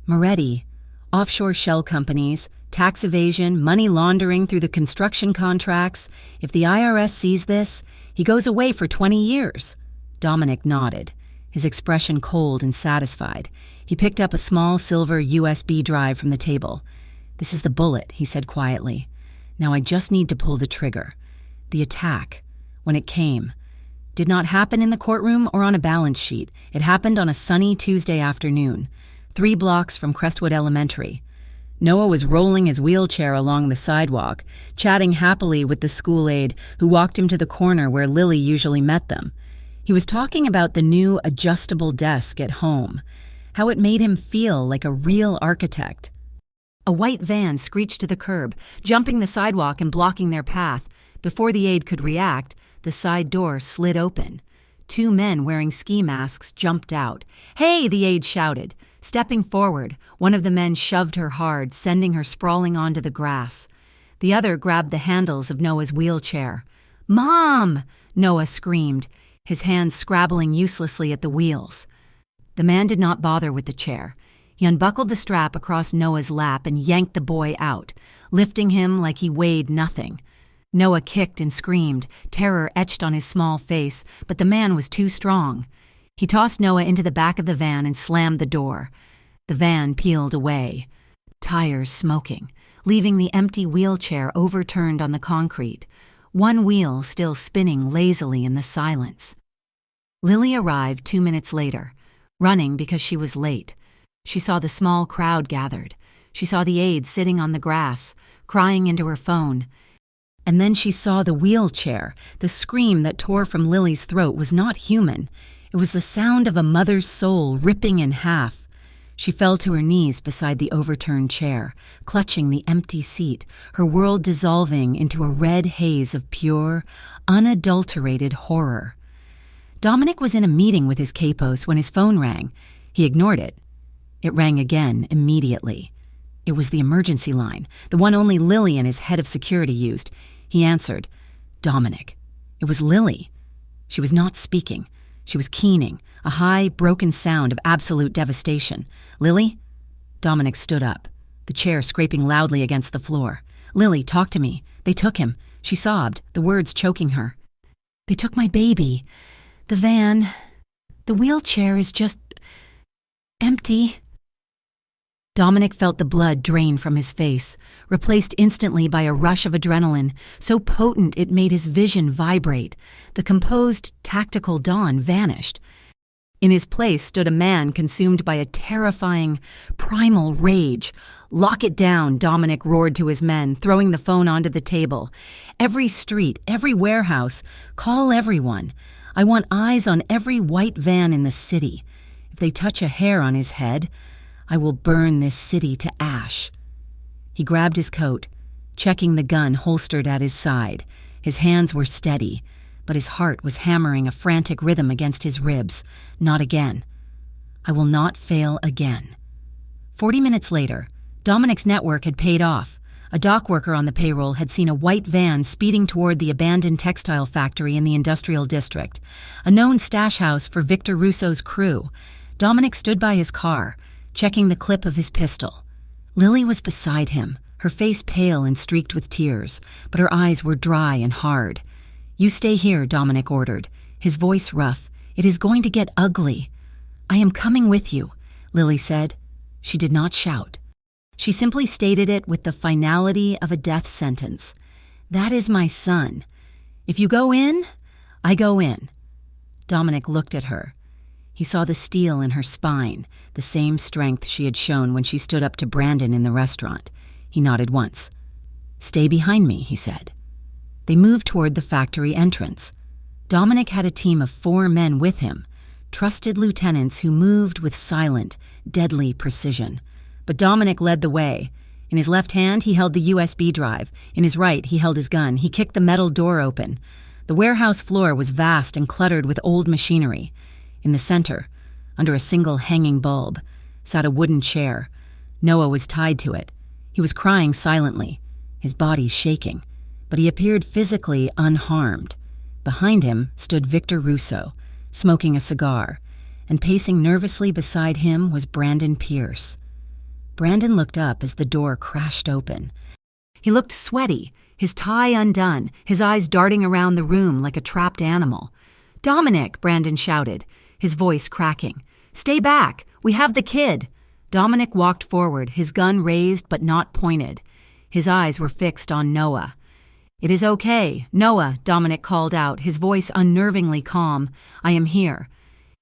Moretti, offshore shell companies, tax evasion, money laundering through the construction contracts. If the IRS sees this, he goes away for 20 years. Dominic nodded, his expression cold and satisfied. He picked up a small silver USB drive from the table. "This is the bullet," he said quietly. "Now I just need to pull the trigger." The attack, when it came, did not happen in the courtroom or on a balance sheet. It happened on a sunny Tuesday afternoon, 3 blocks from Crestwood Elementary. Noah was rolling his wheelchair along the sidewalk, chatting happily with the school aide who walked him to the corner where Lily usually met them. He was talking about the new adjustable desk at home, how it made him feel like a real architect. A white van screeched to the curb, jumping the sidewalk and blocking their path. Before the aide could react, the side door slid open. 2 men wearing ski masks jumped out. "Hey!" the aide shouted. Stepping forward, one of the men shoved her hard, sending her sprawling onto the grass. The other grabbed the handles of Noah's wheelchair. "Mom!" Noah screamed, his hands scrabbling uselessly at the wheels. The man did not bother with the chair. He unbuckled the strap across Noah's lap and yanked the boy out, lifting him like he weighed nothing. Noah kicked and screamed, terror etched on his small face, but the man was too strong. He tossed Noah into the back of the van and slammed the door. The van peeled away, tires smoking, leaving the empty wheelchair overturned on the concrete, one wheel still spinning lazily in the silence. Lily arrived 2 minutes later, running because she was late. She saw the small crowd gathered. She saw the aide sitting on the grass, crying into her phone. And then she saw the wheelchair. The scream that tore from Lily's throat was not human. It was the sound of a mother's soul ripping in half. She fell to her knees beside the overturned chair, clutching the empty seat, her world dissolving into a red haze of pure, unadulterated horror. Dominic was in a meeting with his capos when his phone rang. He ignored it. It rang again immediately. It was the emergency line, the one only Lily and his head of security used. He answered. Dominic. It was Lily. She was not speaking. She was keening, a high, broken sound of absolute devastation. Lily? Dominic stood up, the chair scraping loudly against the floor. Lily, talk to me. They took him. She sobbed, the words choking her. They took my baby. The van. The wheelchair is just empty. Dominic felt the blood drain from his face, replaced instantly by a rush of adrenaline, so potent it made his vision vibrate. The composed, tactical Don vanished. In his place stood a man consumed by a terrifying, primal rage. Lock it down, Dominic roared to his men, throwing the phone onto the table. Every street, every warehouse, call everyone. I want eyes on every white van in the city. If they touch a hair on his head, I will burn this city to ash. He grabbed his coat, checking the gun holstered at his side. His hands were steady, but his heart was hammering a frantic rhythm against his ribs. Not again. I will not fail again. 40 minutes later, Dominic's network had paid off. A dock worker on the payroll had seen a white van speeding toward the abandoned textile factory in the industrial district, a known stash house for Victor Russo's crew. Dominic stood by his car, checking the clip of his pistol. Lily was beside him, her face pale and streaked with tears, but her eyes were dry and hard. You stay here, Dominic ordered, his voice rough. It is going to get ugly. I am coming with you, Lily said. She did not shout. She simply stated it with the finality of a death sentence. That is my son. If you go in, I go in. Dominic looked at her. He saw the steel in her spine, the same strength she had shown when she stood up to Brandon in the restaurant. He nodded once. Stay behind me, he said. They moved toward the factory entrance. Dominic had a team of 4 men with him, trusted lieutenants who moved with silent, deadly precision. But Dominic led the way. In his left hand, he held the USB drive. In his right, he held his gun. He kicked the metal door open. The warehouse floor was vast and cluttered with old machinery. In the center, under a single hanging bulb, sat a wooden chair. Noah was tied to it. He was crying silently, his body shaking, but he appeared physically unharmed. Behind him stood Victor Russo, smoking a cigar, and pacing nervously beside him was Brandon Pierce. Brandon looked up as the door crashed open. He looked sweaty, his tie undone, his eyes darting around the room like a trapped animal. Dominic, Brandon shouted, his voice cracking. Stay back! We have the kid! Dominic walked forward, his gun raised but not pointed. His eyes were fixed on Noah. It is okay. Noah, Dominic called out, his voice unnervingly calm. I am here.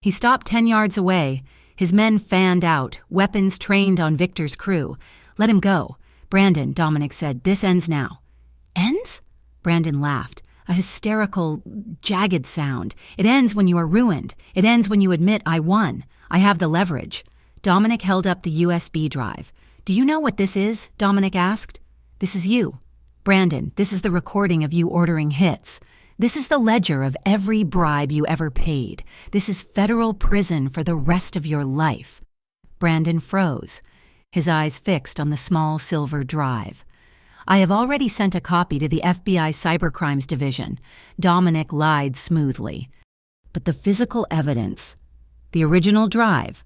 He stopped 10 yards away. His men fanned out, weapons trained on Victor's crew. Let him go. Brandon, Dominic said, this ends now. Ends? Brandon laughed. A hysterical, jagged sound. It ends when you are ruined. It ends when you admit I won. I have the leverage. Dominic held up the USB drive. Do you know what this is? Dominic asked. This is you. Brandon, this is the recording of you ordering hits. This is the ledger of every bribe you ever paid. This is federal prison for the rest of your life. Brandon froze, his eyes fixed on the small silver drive. I have already sent a copy to the FBI Cybercrimes Division. Dominic lied smoothly. But the physical evidence, the original drive,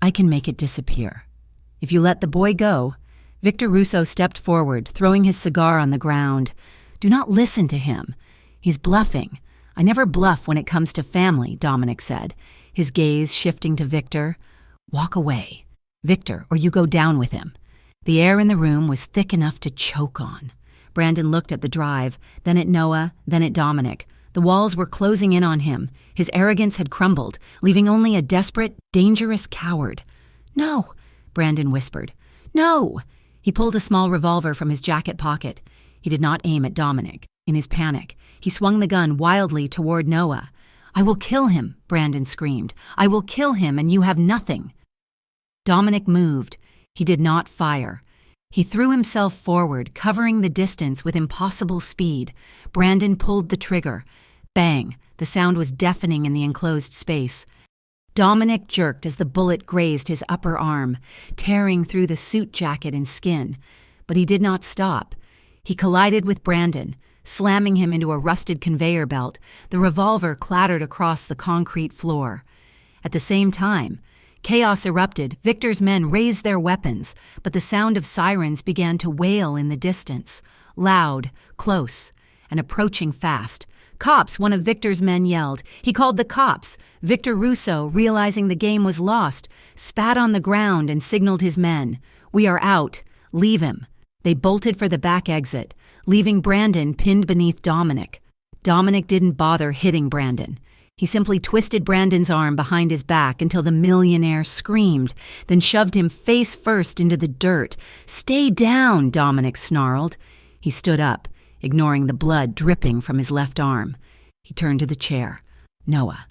I can make it disappear. If you let the boy go, Victor Russo stepped forward, throwing his cigar on the ground. Do not listen to him. He's bluffing. I never bluff when it comes to family, Dominic said, his gaze shifting to Victor. Walk away, Victor, or you go down with him. The air in the room was thick enough to choke on. Brandon looked at the drive, then at Noah, then at Dominic. The walls were closing in on him. His arrogance had crumbled, leaving only a desperate, dangerous coward. No, Brandon whispered. No! He pulled a small revolver from his jacket pocket. He did not aim at Dominic. In his panic, he swung the gun wildly toward Noah. "I will kill him," Brandon screamed. "I will kill him and you have nothing." Dominic moved. He did not fire. He threw himself forward, covering the distance with impossible speed. Brandon pulled the trigger. Bang! The sound was deafening in the enclosed space. Dominic jerked as the bullet grazed his upper arm, tearing through the suit jacket and skin. But he did not stop. He collided with Brandon, slamming him into a rusted conveyor belt. The revolver clattered across the concrete floor. At the same time, chaos erupted. Victor's men raised their weapons, but the sound of sirens began to wail in the distance. Loud, close, and approaching fast. "Cops!" one of Victor's men yelled. He called the cops. Victor Russo, realizing the game was lost, spat on the ground and signaled his men. "We are out. Leave him." They bolted for the back exit, leaving Brandon pinned beneath Dominic. Dominic didn't bother hitting Brandon. He simply twisted Brandon's arm behind his back until the millionaire screamed, then shoved him face first into the dirt. "Stay down," Dominic snarled. He stood up, ignoring the blood dripping from his left arm. He turned to the chair. Noah.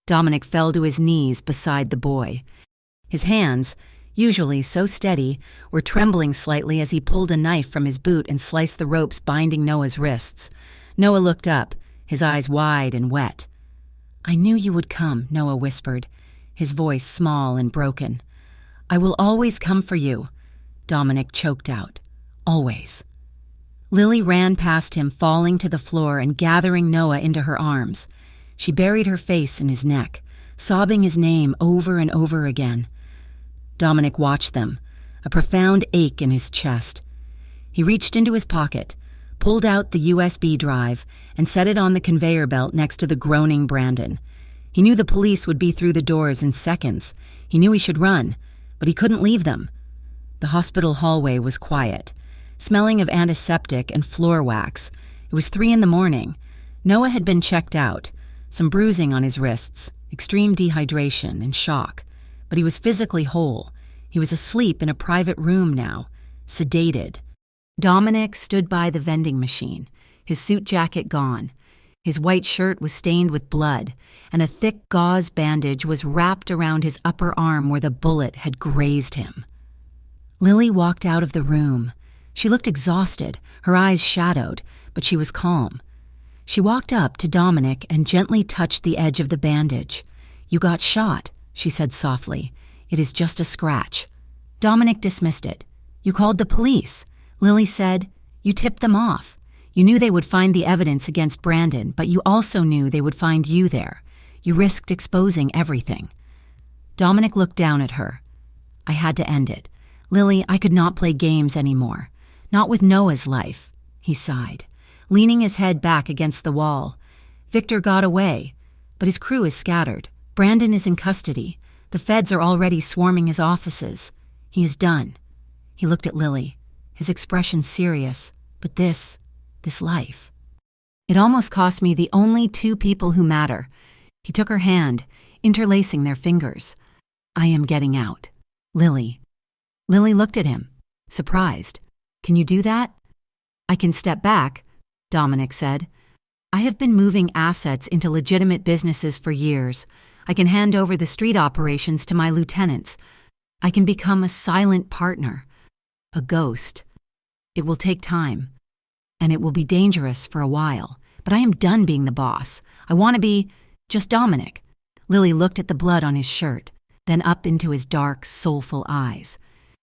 Dominic fell to his knees beside the boy. His hands, usually so steady, were trembling slightly as he pulled a knife from his boot and sliced the ropes binding Noah's wrists. Noah looked up, his eyes wide and wet. "I knew you would come," Noah whispered, his voice small and broken. "I will always come for you," Dominic choked out. "Always." Lily ran past him, falling to the floor and gathering Noah into her arms. She buried her face in his neck, sobbing his name over and over again. Dominic watched them, a profound ache in his chest. He reached into his pocket, pulled out the USB drive, and set it on the conveyor belt next to the groaning Brandon. He knew the police would be through the doors in seconds. He knew he should run, but he couldn't leave them. The hospital hallway was quiet, smelling of antiseptic and floor wax. It was 3 a.m. Noah had been checked out, some bruising on his wrists, extreme dehydration and shock, but he was physically whole. He was asleep in a private room now, sedated. Dominic stood by the vending machine, his suit jacket gone. His white shirt was stained with blood, and a thick gauze bandage was wrapped around his upper arm where the bullet had grazed him. Lily walked out of the room. She looked exhausted, her eyes shadowed, but she was calm. She walked up to Dominic and gently touched the edge of the bandage. "You got shot," she said softly. "It is just a scratch." Dominic dismissed it. "You called the police." Lily said, "You tipped them off. You knew they would find the evidence against Brandon, but you also knew they would find you there. You risked exposing everything." Dominic looked down at her. "I had to end it. Lily, I could not play games anymore. Not with Noah's life," he sighed, leaning his head back against the wall. "Victor got away, but his crew is scattered. Brandon is in custody. The feds are already swarming his offices. He is done." He looked at Lily, his expression serious. "But this life. It almost cost me the only 2 people who matter." He took her hand, interlacing their fingers. "I am getting out. Lily." Lily looked at him, surprised. "Can you do that?" "I can step back," Dominic said. "I have been moving assets into legitimate businesses for years. I can hand over the street operations to my lieutenants. I can become a silent partner, a ghost. It will take time, and it will be dangerous for a while, but I am done being the boss. I want to be just Dominic." Lily looked at the blood on his shirt, then up into his dark, soulful eyes.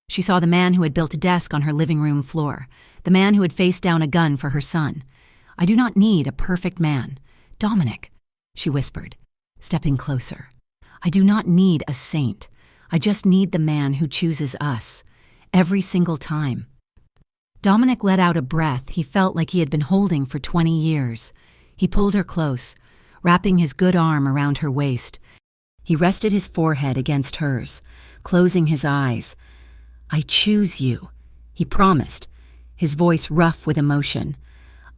She saw the man who had built a desk on her living room floor, the man who had faced down a gun for her son. "I do not need a perfect man. Dominic," she whispered, stepping closer. "I do not need a saint. I just need the man who chooses us, every single time." Dominic let out a breath he felt like he had been holding for 20 years. He pulled her close, wrapping his good arm around her waist. He rested his forehead against hers, closing his eyes. "I choose you," he promised, his voice rough with emotion.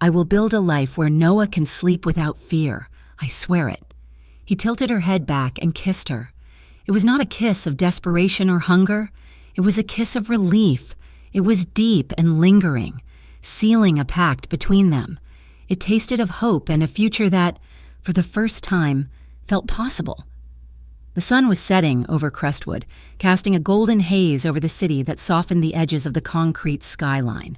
"I will build a life where Noah can sleep without fear. I swear it." He tilted her head back and kissed her. It was not a kiss of desperation or hunger. It was a kiss of relief. It was deep and lingering, sealing a pact between them. It tasted of hope and a future that, for the first time, felt possible. The sun was setting over Crestwood, casting a golden haze over the city that softened the edges of the concrete skyline.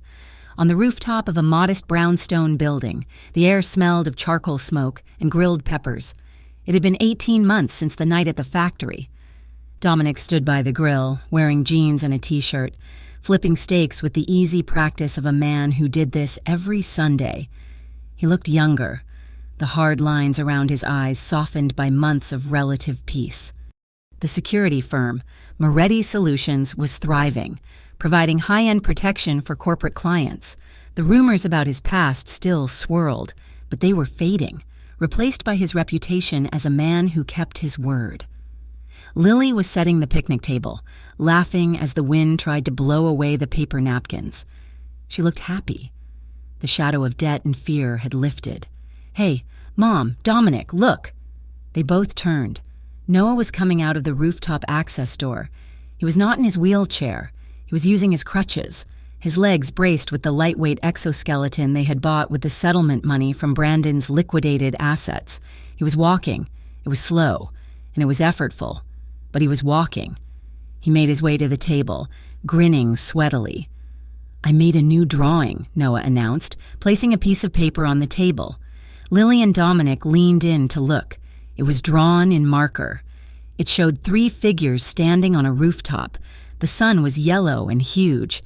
On the rooftop of a modest brownstone building, the air smelled of charcoal smoke and grilled peppers. It had been 18 months since the night at the factory. Dominic stood by the grill, wearing jeans and a t-shirt, flipping steaks with the easy practice of a man who did this every Sunday. He looked younger, the hard lines around his eyes softened by months of relative peace. The security firm, Moretti Solutions, was thriving, providing high-end protection for corporate clients. The rumors about his past still swirled, but they were fading, replaced by his reputation as a man who kept his word. Lily was setting the picnic table, laughing as the wind tried to blow away the paper napkins. She looked happy. The shadow of debt and fear had lifted. "Hey, Mom, Dominic, look!" They both turned. Noah was coming out of the rooftop access door. He was not in his wheelchair. He was using his crutches, his legs braced with the lightweight exoskeleton they had bought with the settlement money from Brandon's liquidated assets. He was walking. It was slow, and it was effortful, but he was walking. He made his way to the table, grinning sweatily. "I made a new drawing," Noah announced, placing a piece of paper on the table. Lily and Dominic leaned in to look. It was drawn in marker. It showed 3 figures standing on a rooftop. The sun was yellow and huge.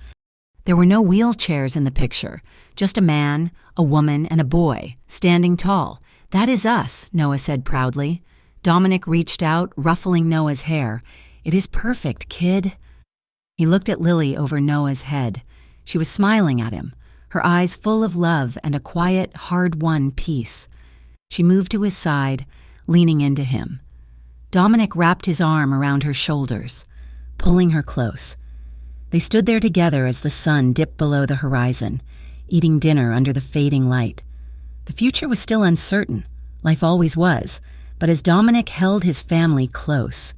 There were no wheelchairs in the picture, just a man, a woman, and a boy, standing tall. "That is us," Noah said proudly. Dominic reached out, ruffling Noah's hair. "It is perfect, kid." He looked at Lily over Noah's head. She was smiling at him, her eyes full of love and a quiet, hard-won peace. She moved to his side, leaning into him. Dominic wrapped his arm around her shoulders, pulling her close. They stood there together as the sun dipped below the horizon, eating dinner under the fading light. The future was still uncertain. Life always was. But as Dominic held his family close,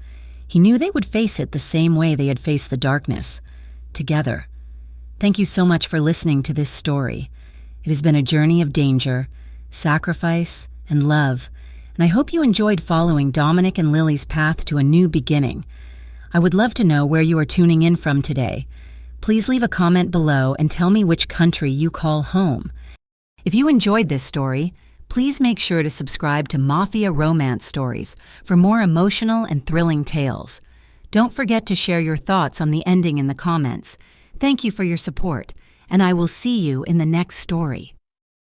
he knew they would face it the same way they had faced the darkness, together. Thank you so much for listening to this story. It has been a journey of danger, sacrifice, and love, and I hope you enjoyed following Dominic and Lily's path to a new beginning. I would love to know where you are tuning in from today. Please leave a comment below and tell me which country you call home. If you enjoyed this story, please make sure to subscribe to Mafia Romance Stories for more emotional and thrilling tales. Don't forget to share your thoughts on the ending in the comments. Thank you for your support, and I will see you in the next story.